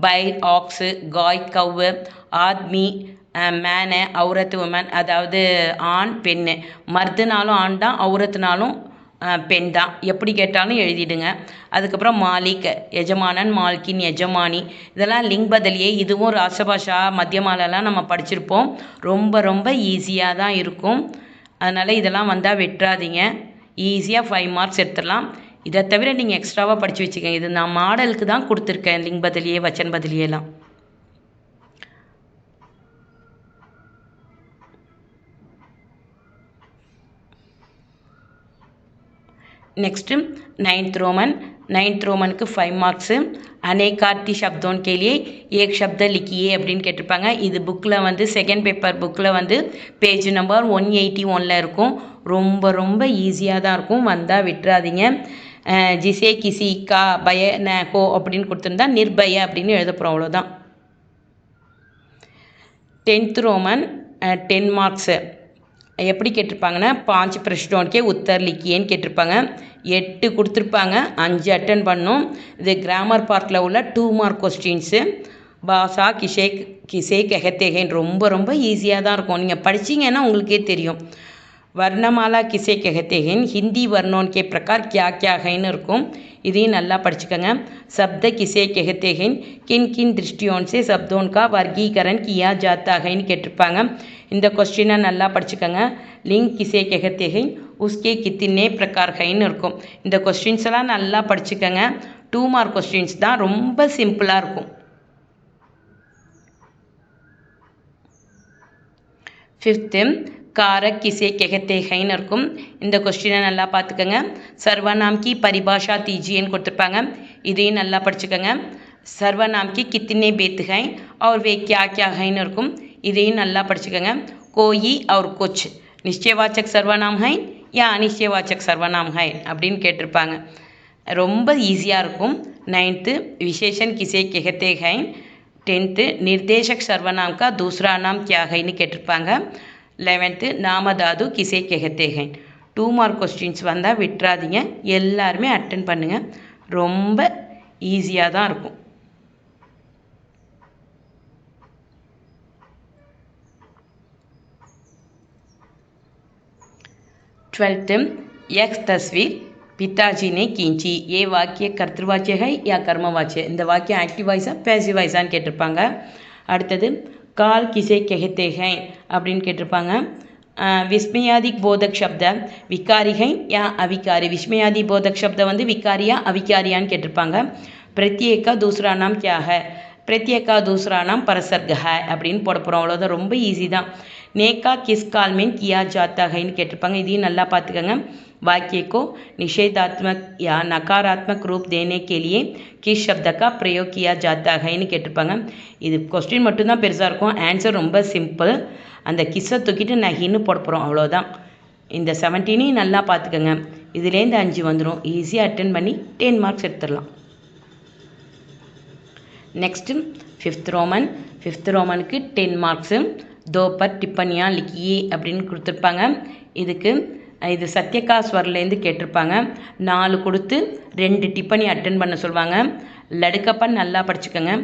பைர் ஆக்ஸு, காய் கவ்வு. ஆத்மி மேனு, அவுரத்து உமன், அதாவது ஆண் பெண்ணு. மர்துனாலும் ஆண் தான், அவுரத்துனாலும் பெண் தான். எப்படி கேட்டாலும் எழுதிடுங்க. அதுக்கப்புறம் மாலிக் எஜமானன், மால்கின் எஜமானி. இதெல்லாம் லிங் பதிலியே. இதுவும் ராசபாஷா மத்தியமாலெல்லாம் நம்ம படிச்சிருப்போம். ரொம்ப ரொம்ப ஈஸியாக தான் இருக்கும். அதனால் இதெல்லாம் வந்தால் வெட்டுறாதீங்க. ஈஸியாக 5 மார்க்ஸ் எடுத்துடலாம். இதை தவிர நீங்கள் எக்ஸ்ட்ராவாக படித்து வச்சுக்கோங்க. இது நான் மாடலுக்கு தான் கொடுத்துருக்கேன், லிங் பதிலியே வச்சன் பதிலியெல்லாம். Next 9th Roman. 9th Roman को 5 मार्क्स। अनेकार्थी शब्दों के लिए एक शब्द लिखिए அப்படின்னு கேட்டிருப்பாங்க. இது புக்கில் வந்து செகண்ட் பேப்பர் புக்கில் வந்து பேஜ் நம்பர் 181ல் இருக்கும். ரொம்ப ரொம்ப ஈஸியாக தான் இருக்கும். வந்தால் விட்டுறாதீங்க. ஜிசே கிசி கா பய ந ஹோ அப்படின்னு கொடுத்துருந்தா நிர்பய அப்படின்னு எழுத போகிறோம், அவ்வளோதான். 10th Roman 10 marks. எப்படி கேட்டிருப்பாங்கன்னா 5 பிரஷ்னோன்கே உத்தர் லிக்கியேன்னு கேட்டிருப்பாங்க. 8 கொடுத்துருப்பாங்க, 5 அட்டன் பண்ணும். இது கிராமர் பார்ட்டில் உள்ள 2 மார்க் கொஸ்டின்ஸு. பாஷா கிசே கெஹத்தேகேன் ரொம்ப ரொம்ப ஈஸியாக தான் இருக்கும். நீங்கள் படிச்சிங்கன்னா உங்களுக்கே தெரியும். வர்ணமாலா கிசே கெஹத்தேகேன், ஹிந்தி வர்ணோன் கே பிரகார் கியா கியா ஹைன்னு இருக்கும். இதையும் நல்லா படிச்சுக்கோங்க. சப்த கிசே கெஹத்தேகேன், கின் கின் திருஷ்டியோன் சே சப்தோன் கா வர்கீகரன் கியா ஜாத்தா ஹைன்னு கேட்டிருப்பாங்க. இந்த கொஸ்டினை நல்லா படிச்சுக்கோங்க. லிங் கிசே கெஹத்தேகேன், உஸ்கே கித்தினே பிரகார் ஹைன்னு இருக்கும். இந்த கொஸ்டின்ஸ் எல்லாம் நல்லா படிச்சுக்கோங்க. 2 மார்க் கொஸ்டின்ஸ் தான், ரொம்ப சிம்பிளாக இருக்கும். 5th कारक किसे कहते हैं இருக்கும். இந்த கொஸ்டினை நல்லா பார்த்துக்கோங்க. சர்வநாம் கி பரிபாஷா தீஜியேன்னு கொடுத்துருப்பாங்க. இதையும் நல்லா படிச்சுக்கோங்க. சர்வநாம் கி கித்தனை பேத் ஹை और वे क्या क्या हैன்னு இருக்கும். இதையும் நல்லா படிச்சுக்கோங்க. கோயி और कुछ நிச்சயவாச்சக் சர்வநாம் ஹை யா அனிச்சயவாச்சக் சர்வநாம் ஹை அப்படின்னு கேட்டிருப்பாங்க. ரொம்ப ஈஸியாக இருக்கும். 9th விசேஷன் கிசே கெஹத்தே ஹை. 10th निर्देशक सर्वनाम का दूसरा नाम क्या है ன்னு கேட்டிருப்பாங்க. 11th நாமதாது கிசே கெஹத்தே ஹை. 2 மார்க் கொஸ்டின்ஸ் வந்தால் விட்டுறாதீங்க. எல்லாருமே அட்டன் பண்ணுங்கள். ரொம்ப ஈஸியாக தான் இருக்கும். 12th एक्स तस्वीर पिताजी ने खींची ये वाक्य कर्तृवाच्य है या कर्मवाच्य இந்த வாக்கியம் ஆக்டிவ் வாய்ஸா பேசிவ் வாய்ஸான்னு கேட்டிருப்பாங்க. அடுத்தது काल किसे कहते हैं அப்படின்னு கேட்டிருப்பாங்க. विस्मयादिक बोधक शब्द विकारी है या अविकारी विस्मयादि बोधक शब्द வந்து विकारिया अविकारियाன்னு கேட்டிருப்பாங்க. प्रत्येक का दूसरा नाम क्या है प्रत्येक का दूसरा नाम परसर्ग है அப்படின்னு போட போகிறோம். அவ்வளோதான், ரொம்ப ஈஸி தான். नेका किस काल में किया जाता हैன்னு கேட்டிருப்பாங்க. இதையும் நல்லா பார்த்துக்கோங்க. वाक्य को निषेधात्मक या नकारात्मक रूप देने के लिए किस शब्द का प्रयोग किया जाता हैன்னு கேட்டிருப்பாங்க. இது கொஸ்டின் மட்டும்தான் பெருசாக இருக்கும், ஆன்சர் ரொம்ப சிம்பிள். அந்த கிஸ்ஸை தூக்கிட்டு நகின்னு போட போகிறோம், அவ்வளோதான். இந்த 17 நல்லா பார்த்துக்கோங்க. இதுலேருந்து 5 வந்துடும். ஈஸியாக அட்டென்ட் பண்ணி 10 மார்க்ஸ் எடுத்துடலாம். नेक्स्ट 5th रोमन 5th रोमனுக்கு 10 மார்க்ஸு. दो पर टिप्पणियाँ लिखिए அப்படின்னு கொடுத்துருப்பாங்க. இதுக்கு இது சத்யகா ஸ்வர்லேருந்து கேட்டிருப்பாங்க. 4 கொடுத்து 2 டிப்பணி அட்டன் பண்ண சொல்லுவாங்க. லடுக்கப்பன் நல்லா படிச்சுக்கோங்க.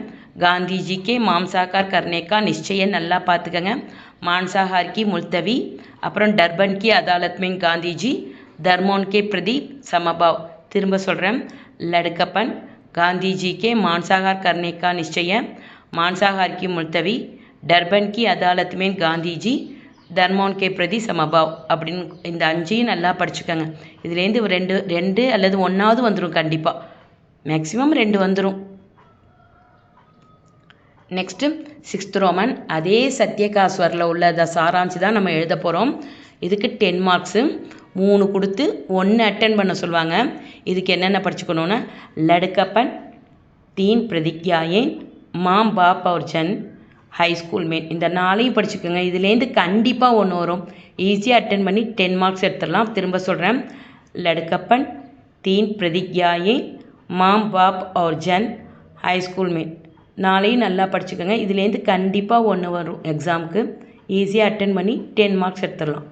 गांधी के मांसाहार करने का निश्चय நல்லா பார்த்துக்கோங்க. मांसाहार की मुलतवी அப்புறம் डर्बन की अदालत में गांधी जी धर्मों के प्रति समभाव. திரும்ப சொல்கிறேன். लड़कपन गांधी जी के मांसाहार करने का निश्चय मांसाहार की मुलतवी डर्बन की अदालत में गांधी जी தர்மோன் கே பிரதி சமபாவ் அப்படின்னு இந்த 5 நல்லா படிச்சுக்கோங்க. இதுலேருந்து 2 அல்லது 1ஆவது வந்துடும் கண்டிப்பாக. மேக்ஸிமம் 2 வந்துடும். நெக்ஸ்ட்டு 6th ரோமன் அதே சத்யகாஸ்வரில் உள்ள சாராம்சி தான் நம்ம எழுத போகிறோம். இதுக்கு 10 மார்க்ஸு. 3 கொடுத்து 1 அட்டன் பண்ண சொல்லுவாங்க. இதுக்கு என்னென்ன படிச்சுக்கணுன்னா லடுக்கப்பன் 3 பிரதிக்யாயேன் மாம் பாப் और जन ஹை ஸ்கூல் மேன் இந்த 4ஐயும் படிச்சுக்கோங்க. இதுலேருந்து கண்டிப்பாக 1 வரும். ஈஸியாக அட்டன் பண்ணி 10 மார்க்ஸ் எடுத்துடலாம். திரும்ப சொல்கிறேன். லடுக்கப்பன் 3 பிரதிக்யாயே மாம் பாப் और जन ஹை ஸ்கூல் மேன் 4ஐயும் நல்லா படிச்சுக்கோங்க. இதுலேருந்து கண்டிப்பாக 1 வரும் எக்ஸாமுக்கு. ஈஸியாக அட்டன் பண்ணி 10 மார்க்ஸ் எடுத்துடலாம்.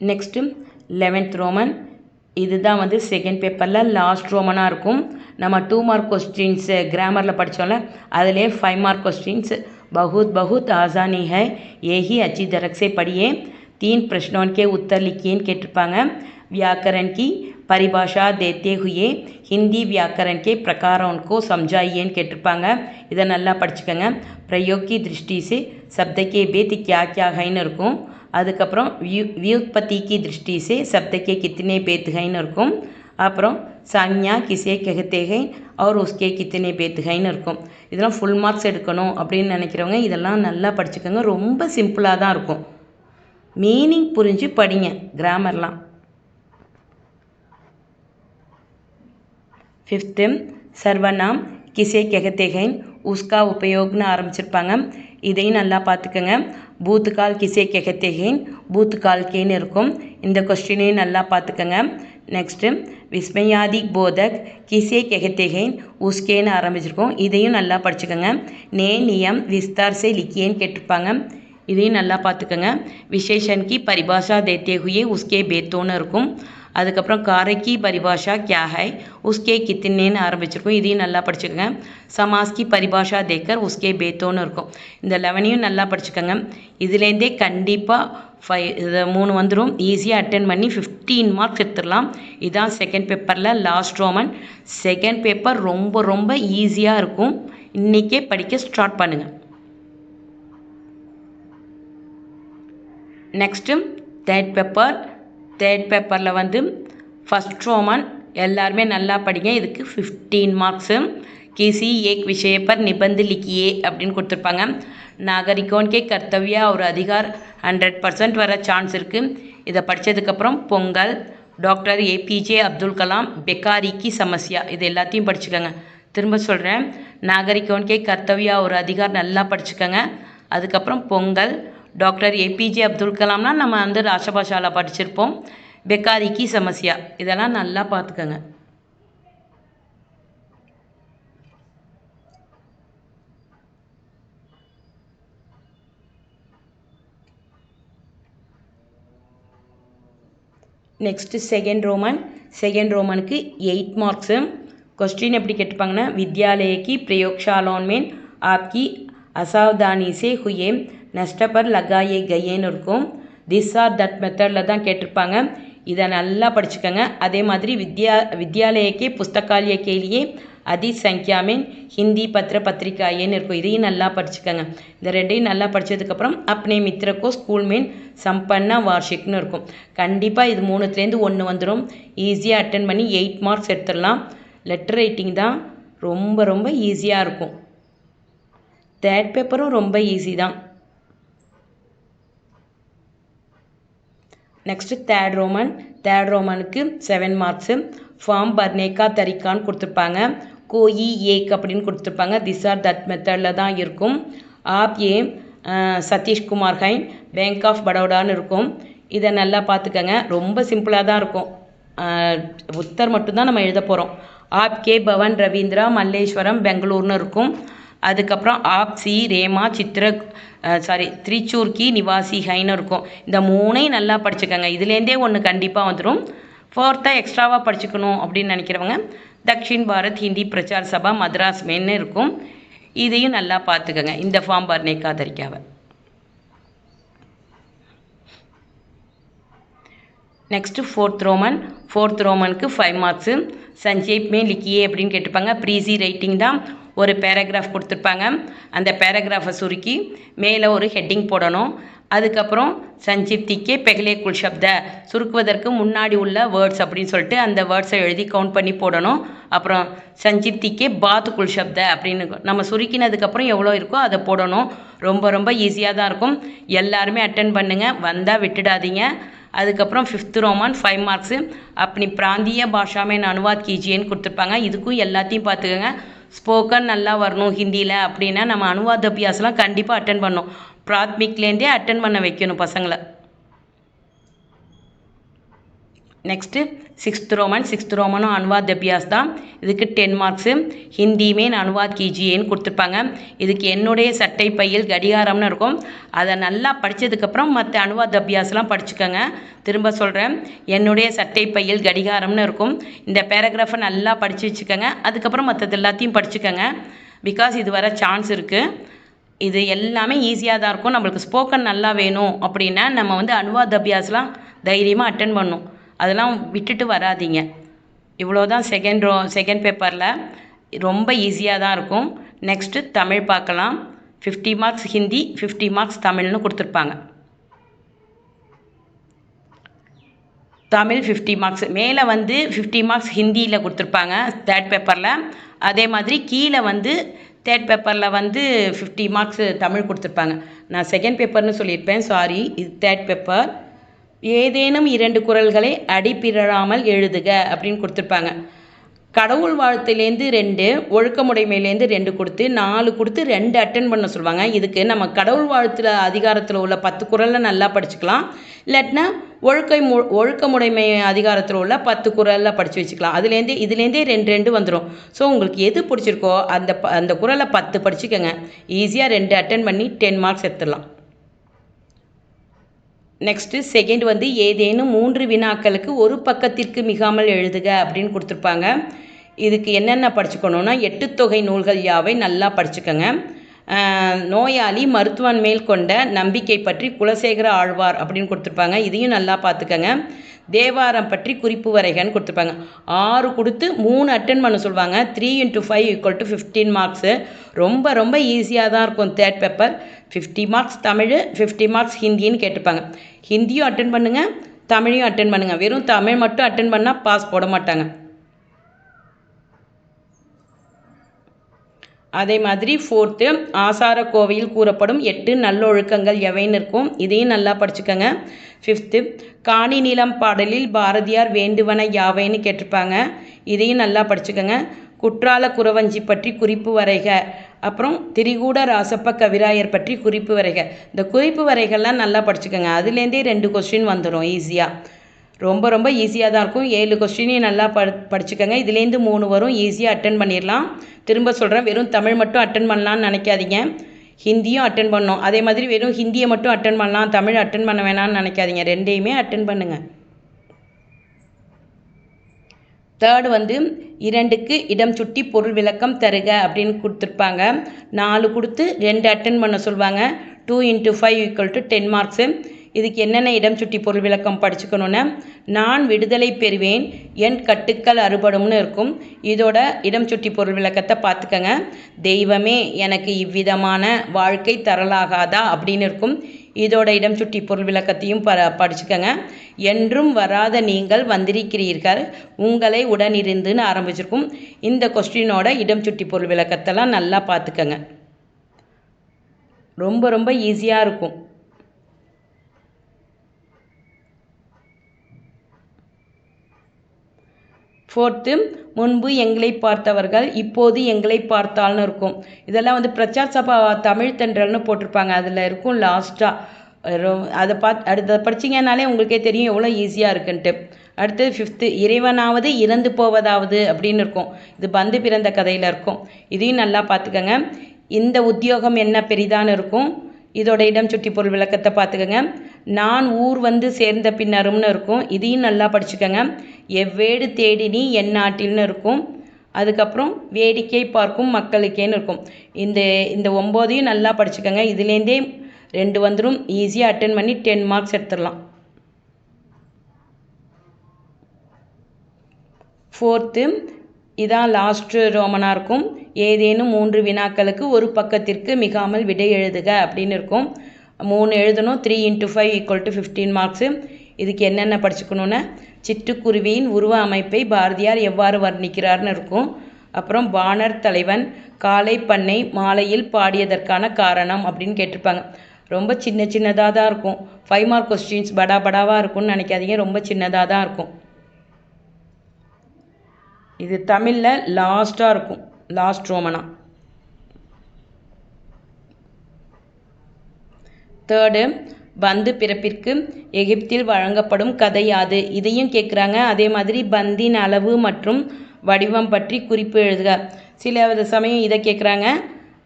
நெக்ஸ்ட்டு 11th ரோமன் இதுதான் வந்து செகண்ட் பேப்பரில் லாஸ்ட் ரோமனாக இருக்கும். நம்ம 2 மார்க் கொஸ்டின்ஸ் கிராமரில் படித்தோம்ல, அதிலே 5 மார்க் கொஸ்டின்ஸ் बहुत बहुत आसानी है यही अच्छी तरह से पढ़िए 3 प्रश्नों के उत्तर लिखिए கேட்டிருப்பாங்க. व्याकरण की परिभाषा देते हुए हिंदी व्याकरण के प्रकारों को समझाइएன்னு கேட்டிருப்பாங்க. இதை நல்லா படிச்சுக்கோங்க. प्रयोग की दृष्टि से शब्द के भेद क्या क्या हैன்னு இருக்கும். அதுக்கப்புறம் व्युत्पत्ति की दृष्टि से शब्द के कितने भेद हैன்னு இருக்கும். அப்புறம் संज्ञा किसे कहते हैं और उसके कितने भेद हैன்னு இருக்கும். இதெல்லாம் ஃபுல் மார்க்ஸ் எடுக்கணும் அப்படின்னு நினைக்கிறவங்க இதெல்லாம் நல்லா படிச்சுக்கோங்க. ரொம்ப சிம்பிளாக தான் இருக்கும். மீனிங் புரிஞ்சு படிங்க கிராமர்லாம். 5th சர்வநாம் கிசே कहते हैं उसका उपयोगன்னு ஆரம்பிச்சிருப்பாங்க. இதையும் நல்லா பார்த்துக்கோங்க. பூத்கால் கிசே कहते हैं பூத்கால் கேன்னு இருக்கும். இந்த கொஸ்டினையும் நல்லா பார்த்துக்கோங்க. நெக்ஸ்ட்டு விஸ்மயாதிக் போதக் கிசே कहते हैं உஸ்கேன்னு ஆரம்பிச்சிருக்கோம். இதையும் நல்லா படிச்சுக்கோங்க. நே நியம் விஸ்தார் சே லிக்கியேன்னு கேட்டிருப்பாங்க. இதையும் நல்லா பார்த்துக்கோங்க. விசேஷன் கி பரிபாஷா தேத்தே ஹுயே உஸ்கே பேத்தோன்னு இருக்கும். அதுக்கப்புறம் காரைக்கி பரிபாஷா கியா ஹை உஸ்கே கித்தனேன்னு ஆரம்பிச்சிருக்கும். இதையும் நல்லா படிச்சுக்கோங்க. சமாஸ்கி பரிபாஷா தேக்கர் உஸ்கே பேத்தோன்னு இருக்கும். இந்த 11ஐயும் நல்லா படிச்சுக்கோங்க. இதுலேருந்தே கண்டிப்பாக 3 வந்துடும். ஈஸியாக அட்டன் பண்ணி 15 மார்க்ஸ் எடுத்துடலாம். இதுதான் செகண்ட் பேப்பரில் லாஸ்ட் ரோமன். செகண்ட் பேப்பர் ரொம்ப ரொம்ப ஈஸியாக இருக்கும். இன்றைக்கே படிக்க ஸ்டார்ட் பண்ணுங்கள். நெக்ஸ்ட்டு தேர்ட் பேப்பரில் வந்து ஃபஸ்ட் ரோமன் எல்லாருமே நல்லா படிங்க. இதுக்கு 15 மார்க்ஸு. किसी एक विषय पर निबंध लिखिए அப்படின்னு கொடுத்துருப்பாங்க. नागरिकों के कर्तव्य और अधिकार 100% வர சான்ஸ் இருக்குது. இதை படித்ததுக்கப்புறம் பொங்கல், டாக்டர் APJ அப்துல் கலாம், बेकारी की समस्या இது எல்லாத்தையும் படிச்சுக்கோங்க. திரும்ப சொல்கிறேன். नागरिकों के कर्तव्य और अधिकार நல்லா படிச்சுக்கோங்க. அதுக்கப்புறம் பொங்கல், டாக்டர் APJ அப்துல் கலாம்னா நம்ம வந்து ராஷ்டிரபாஷாவில் படிச்சிருப்போம். बेकारी की समस्या இதெல்லாம் நல்லா பார்த்துக்கோங்க. நெக்ஸ்ட்டு செகண்ட் ரோமனுக்கு 8 மார்க்ஸு. क्वेश्चन எப்படி கேட்டிருப்பாங்கன்னா विद्यालय की प्रयोगशालाओं में आपकी அசாவதானி சே ஹுயே, நஷ்ட பர் லகாயே கயேன்னு இருக்கும். திஸ் ஆர் தட் மெத்தடில் தான் கேட்டிருப்பாங்க. இதை நல்லா படிச்சுக்கோங்க. அதே மாதிரி வித்யாலயக்கே புஸ்தகாலய கேலியே அதி சங்கியாமேன் ஹிந்தி பத்திர பத்திரிகாயேன்னு இருக்கும். இதையும் நல்லா படிச்சுக்கோங்க. இந்த ரெண்டையும் நல்லா படித்ததுக்கப்புறம் அப்னே மித்திரக்கோ ஸ்கூல் மேன் சம்பன்னா வார்ஷிக்னு இருக்கும். கண்டிப்பாக இது 3லேருந்து 1 வந்துடும். ஈஸியாக அட்டன் பண்ணி 8 மார்க்ஸ் எடுத்துடலாம். லெட்டர் ரைட்டிங் தான் ரொம்ப ரொம்ப ஈஸியாக இருக்கும். தேர்ட் பேப்பரும் ரொம்ப ஈஸி தான். நெக்ஸ்ட்டு தேர்ட் ரோமனுக்கு 7 மார்க்ஸு. ஃபார்ம் பர்னேக்கா தரிக்கான்னு கொடுத்துருப்பாங்க. கோயி ஏக் அப்படின்னு கொடுத்துருப்பாங்க. திஸ் ஆர் தட் மெத்தடில் தான் இருக்கும். ஆப் ஏ சதீஷ்குமார் ஹைன் பேங்க் ஆஃப் படோடான்னு இருக்கும். இதை நல்லா பார்த்துக்கங்க. ரொம்ப சிம்பிளாக தான் இருக்கும். உத்தர் மட்டும்தான் நம்ம எழுத போகிறோம். ஆப் கே பவன் ரவீந்திரா மல்லேஸ்வரம் பெங்களூர்னு இருக்கும். அதுக்கப்புறம் ஆப் சி ரேமா திரிச்சூர் கி நிவாசி ஹைன்னு இருக்கும். இந்த 3ஐயும் நல்லா படிச்சுக்கோங்க. இதுலேருந்தே ஒன்று கண்டிப்பாக வந்துடும். 4th எக்ஸ்ட்ராவாக படிச்சுக்கணும் அப்படின்னு நினைக்கிறவங்க தக்ஷின் பாரத் ஹிந்தி பிரச்சார் சபா மദ്രാஸ் மேன்னு இருக்கும். இதையும் நல்லா பார்த்துக்கோங்க. இந்த ஃபார்ம் பர்னேக்கா தரிக்காவை. நெக்ஸ்ட்டு ஃபோர்த் ரோமனுக்கு 5 மார்க்ஸு. சஞ்சீப் மே லிக்கியே அப்படின்னு கேட்டிருப்பாங்க. ப்ரீஸி ரைட்டிங் தான். ஒரு பேராகிராஃப் கொடுத்துருப்பாங்க. அந்த பேராகிராஃபை சுருக்கி மேலே ஒரு ஹெட்டிங் போடணும். அதுக்கப்புறம் சஞ்சிப்திக்கே பெகலே குல் சப்த சுருக்குவதற்கு முன்னாடி உள்ள வேர்ட்ஸ் அப்படின்னு சொல்லிட்டு அந்த வேர்ட்ஸை எழுதி கவுண்ட் பண்ணி போடணும். அப்புறம் சஞ்சிப்திக்கே பாத் குல் சப்த அப்படின்னு நம்ம சுருக்கினதுக்கப்புறம் எவ்வளோ இருக்கோ அதை போடணும். ரொம்ப ரொம்ப ஈஸியாக தான் இருக்கும். எல்லாருமே அட்டன் பண்ணுங்கள். வந்தால் விட்டுடாதீங்க. அதுக்கப்புறம் 5th ரோமன் 5 மார்க்ஸு. அப்படி பிராந்திய பாஷாமே அனுவாத் கீஜியேன்னு கொடுத்துருப்பாங்க. இதுக்கும் எல்லாத்தையும் பார்த்துக்கோங்க. ஸ்போக்கன் நல்லா வரணும் ஹிந்தியில் அப்படின்னா நம்ம அனுவாத் அபியாஸ்லாம் கண்டிப்பாக அட்டன் பண்ணணும். பிராத்மிக்லேருந்தே அட்டன் பண்ண வைக்கணும் பசங்களை. நெக்ஸ்ட்டு 6th ரோமனும் அனுவாத் அபியாஸ் தான். இதுக்கு 10 மார்க்ஸு. ஹிந்தியுமே அனுவாத் கீஜியேன்னு கொடுத்துருப்பாங்க. இதுக்கு என்னுடைய சட்டை பையில் கடிகாரம்னு இருக்கும். அதை நல்லா படித்ததுக்கப்புறம் மற்ற அனுவாத் அபியாஸ்லாம் படிச்சுக்கோங்க. திரும்ப சொல்கிறேன், என்னுடைய சட்டை பையில் கடிகாரம்னு இருக்கும். இந்த பேராகிராஃபை நல்லா படித்து வச்சுக்கோங்க. அதுக்கப்புறம் மற்றது எல்லாத்தையும் படிச்சுக்கோங்க. பிகாஸ் இது வர சான்ஸ் இருக்குது. இது எல்லாமே ஈஸியாக தான் இருக்கும். நம்மளுக்கு ஸ்போக்கன் நல்லா வேணும் அப்படின்னா நம்ம அனுவாத் அபியாஸ்லாம் தைரியமாக அட்டன் பண்ணணும். அதெல்லாம் விட்டுட்டு வராதிங்க. இவ்வளோதான் செகண்ட் பேப்பரில். ரொம்ப ஈஸியாக தான் இருக்கும். நெக்ஸ்ட்டு தமிழ் பார்க்கலாம். 50 மார்க்ஸ் ஹிந்தி, 50 மார்க்ஸ் தமிழ்னு கொடுத்துருப்பாங்க. தமிழ் 50 மார்க்ஸ். மேலே 50 மார்க்ஸ் ஹிந்தியில் கொடுத்துருப்பாங்க தேர்ட் பேப்பரில். அதே மாதிரி கீழே தேர்ட் பேப்பரில் 50 மார்க்ஸ் தமிழ் கொடுத்துருப்பாங்க. நான் செகண்ட் பேப்பர்னு சொல்லியிருப்பேன், சாரி. இது தேர்ட் பேப்பர். ஏதேனும் 2 குறள்களை அடிப்பிறழாமல் எழுதுக அப்படின்னு கொடுத்துருப்பாங்க. கடவுள் வாழ்த்துலேருந்து 2, ஒழுக்கமுடைமையிலேருந்து 2 கொடுத்து 4 கொடுத்து 2 அட்டன் பண்ண சொல்லுவாங்க. இதுக்கு நம்ம கடவுள் வாழ்த்துல அதிகாரத்தில் உள்ள 10 குறளில் நல்லா படிச்சுக்கலாம். இல்லாட்டினா ஒழுக்கமுடைமை அதிகாரத்தில் உள்ள 10 குறளில் படித்து வச்சுக்கலாம். இதுலேருந்தே 2 வந்துடும். ஸோ உங்களுக்கு எது பிடிச்சிருக்கோ அந்த குறளை 10 படிச்சுக்கோங்க. ஈஸியாக 2 அட்டன் பண்ணி 10 மார்க்ஸ் எடுத்துடலாம். நெக்ஸ்ட்டு செகண்ட் ஏதேனும் 3 வினாக்களுக்கு ஒரு பக்கத்திற்கு மிகாமல் எழுதுக அப்படின்னு கொடுத்துருப்பாங்க. இதுக்கு என்னென்ன படிச்சுக்கணுன்னா 8 தொகை நூல்கள் யாவை நல்லா படிச்சுக்கோங்க. நோயாளி மருத்துவன் மேல் கொண்ட நம்பிக்கை பற்றி குலசேகர ஆழ்வார் அப்படின்னு கொடுத்துருப்பாங்க. இதையும் நல்லா பார்த்துக்கோங்க. தேவாரம் பற்றி குறிப்பு வரைகன்னு கொடுத்துருப்பாங்க. 6 கொடுத்து 3 அட்டன் பண்ண சொல்லுவாங்க. 3 × 5 = 15 மார்க்ஸு. ரொம்ப ரொம்ப ஈஸியாக தான் இருக்கும் third paper. 50 marks Tamil, 50 marks ஹிந்தின்னு கேட்டுப்பாங்க. ஹிந்தியும் அட்டன் பண்ணுங்கள், தமிழையும் அட்டன் பண்ணுங்கள். வெறும் தமிழ் மட்டும் அட்டன் பண்ணால் பாஸ் போட மாட்டாங்க. அதே மாதிரி 4th ஆசார கோவையில் கூறப்படும் 8 நல்லொழுக்கங்கள் எவைன்னு இருக்கும். இதையும் நல்லா படிச்சுக்கோங்க. 5th காணி நிலம் பாடலில் பாரதியார் வேண்டுவன யாவைன்னு கேட்டிருப்பாங்க. இதையும் நல்லா படிச்சுக்கோங்க. குற்றால குறவஞ்சி பற்றி குறிப்பு வரைக. அப்புறம் திரிகூட ராசப்ப கவிராயர் பற்றி குறிப்பு வரைக. இந்த குறிப்பு வரைகள்லாம் நல்லா படிச்சுக்கோங்க. அதுலேருந்தே 2 கொஸ்டின் வந்துடும் ஈஸியாக. ரொம்ப ரொம்ப ஈஸியாக தான் இருக்கும். 7 கொஸ்டினையும் நல்லா படிச்சுக்கோங்க. இதுலேருந்து 3 வரும். ஈஸியாக அட்டன் பண்ணிடலாம். திரும்ப சொல்கிறேன், வெறும் தமிழ் மட்டும் அட்டன் பண்ணலான்னு நினைக்காதீங்க. ஹிந்தியும் அட்டன் பண்ணணும். அதே மாதிரி வெறும் ஹிந்தியை மட்டும் அட்டன் பண்ணலாம், தமிழ் அட்டன் பண்ண வேணாம்னு நினைக்காதீங்க. 2ஐயுமே அட்டன் பண்ணுங்கள். தேர்டு வந்து 2க்கு இடம் சுட்டி பொருள் விளக்கம் தருக அப்படின்னு கொடுத்துருப்பாங்க. 4 கொடுத்து 2 அட்டன் பண்ண சொல்லுவாங்க. 2 × 5 = 10 மார்க்ஸு. இதுக்கு என்னென்ன இடம் சுட்டி பொருள் விளக்கம் படிச்சுக்கணுன்னா, நான் விடுதலை பெறுவேன், என் கட்டுக்கள் அறுபடும்னு இருக்கும். இதோட இடம் சுட்டி பொருள் விளக்கத்தை பார்த்துக்கங்க. தெய்வமே எனக்கு இவ்விதமான வாழ்க்கை தரலாகாதா அப்படின்னு இருக்கும். இதோட இடம் சுட்டி பொருள் விளக்கத்தையும் படிச்சுக்கங்க. என்றும் வராத நீங்கள் வந்திருக்கிறீர்கள், உங்களை உடனிருந்துன்னு ஆரம்பிச்சிருக்கும். இந்த கொஸ்டினோட இடம் சுட்டி பொருள் விளக்கத்தெல்லாம் நல்லா பார்த்துக்கங்க. ரொம்ப ரொம்ப ஈஸியாக இருக்கும். ஃபோர்த்து, முன்பு எங்களை பார்த்தவர்கள் இப்போது எங்களை பார்த்தால்னு இருக்கும். இதெல்லாம் வந்து பிரச்சார் சபா தமிழ் தென்றல்னு போட்டிருப்பாங்க. அதில் இருக்கும் லாஸ்ட்டாக. அதை அடுத்த படிச்சிங்கனாலே உங்களுக்கே தெரியும் எவ்வளோ ஈஸியாக இருக்குன்ட்டு. அடுத்தது 5th, இறைவனாவது இறந்து போவதாவது அப்படின்னு இருக்கும். இது பந்து பிறந்த கதையில் இருக்கும். இதையும் நல்லா பார்த்துக்கங்க. இந்த உத்தியோகம் என்ன பெரிதான்னு இருக்கும். இதோட இடம் சுட்டி பொருள் விளக்கத்தை பார்த்துக்கங்க. நான் ஊர் வந்து சேர்ந்த பின்னரும்னு இருக்கும். இதையும் நல்லா படிச்சுக்கோங்க. எவ்வேடு தேடினி என் நாட்டில்னு இருக்கும். அதுக்கப்புறம் வேடிக்கை பார்க்கும் மக்களுக்கேன்னு இருக்கும். இந்த 9ஐயும் நல்லா படிச்சுக்கோங்க. இதுலேருந்தே 2 வந்துடும். ஈஸியாக அட்டன் பண்ணி 10 மார்க்ஸ் எடுத்துடலாம். 4th, இதான் லாஸ்ட்டு ரோமனாக இருக்கும். ஏதேனும் 3 வினாக்களுக்கு ஒரு பக்கத்திற்கு மிகாமல் விடை எழுதுக அப்படின்னு இருக்கும். 3 எழுதணும். 3 × 5 = 15 மார்க்ஸு. இதுக்கு என்னென்ன படிச்சுக்கணுன்னா, சிட்டுக்குருவியின் உருவ அமைப்பை பாரதியார் எவ்வாறு வர்ணிக்கிறார்னு இருக்கும். அப்புறம் பாணர் தலைவன் காலை பண்ணை மாலையில் பாடியதற்கான காரணம் அப்படின்னு கேட்டிருப்பாங்க. ரொம்ப சின்னதாக தான் இருக்கும். 5 மார்க் கொஸ்டின்ஸ் படாவாக இருக்கும்னு நினைக்காதீங்க. ரொம்ப சின்னதாக தான் இருக்கும். இது தமிழில் லாஸ்ட்டாக இருக்கும். லாஸ்ட் ரோமனா. 3rd, பந்து பிறப்பிற்கு எகிப்தில் வழங்கப்படும் கதை யாது? இதையும் கேட்குறாங்க. அதே மாதிரி பந்தின் அளவு மற்றும் வடிவம் பற்றி குறிப்பு எழுதுக. சில சமயம் இதை கேட்குறாங்க.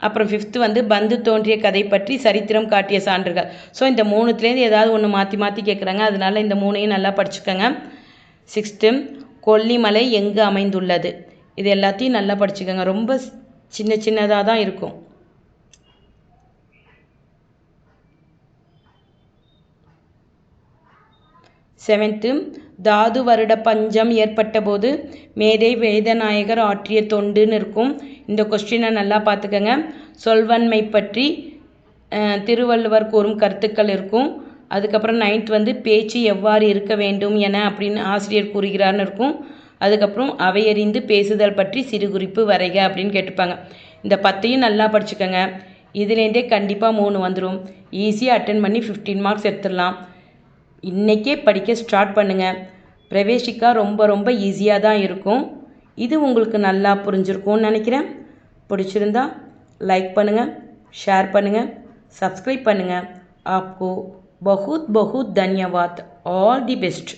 அப்புறம் 5th வந்து பந்து தோன்றிய கதை பற்றி சரித்திரம் காட்டிய சான்றுகள். ஸோ இந்த 3த்துலேருந்து ஏதாவது ஒன்று மாற்றி கேட்குறாங்க. அதனால இந்த 3ஐயும் நல்லா படிச்சுக்கோங்க. 6th, கொல்லிமலை எங்கு அமைந்துள்ளது? இது எல்லாத்தையும் நல்லா படிச்சுக்கோங்க. ரொம்ப சின்னதாக தான் இருக்கும். 7th, தாது வருட பஞ்சம் ஏற்பட்ட போது மேதை வேதநாயகர் ஆற்றிய தொண்டுன்னு இருக்கும். இந்த கொஸ்டினை நல்லா பார்த்துக்கங்க. சொல்வன்மை பற்றி திருவள்ளுவர் கூறும் கருத்துக்கள் இருக்கும். அதுக்கப்புறம் 9th வந்து பேச்சு எவ்வாறு இருக்க வேண்டும் என அப்படின்னு ஆசிரியர் கூறுகிறார்னு இருக்கும். அதுக்கப்புறம் அவையறிந்து பேசுதல் பற்றி சிறு குறிப்பு வரைக அப்படின்னு கேட்டிருப்பாங்க. இந்த 10ஐயும் நல்லா படிச்சுக்கோங்க. இதுலேருந்தே கண்டிப்பாக 3 வந்துடும். ஈஸியாக அட்டன் பண்ணி 15 மார்க்ஸ் எடுத்துடலாம். இன்றைக்கே படிக்க ஸ்டார்ட் பண்ணுங்கள். பிரவேசிக்கா ரொம்ப ஈஸியாக தான் இருக்கும். இது உங்களுக்கு நல்லா புரிஞ்சிருக்கும்னு நினைக்கிறேன். பிடிச்சிருந்தா லைக் பண்ணுங்கள், ஷேர் பண்ணுங்கள், சப்ஸ்கிரைப் பண்ணுங்கள். आपको बहुत बहुत धन्यवाद. All the best.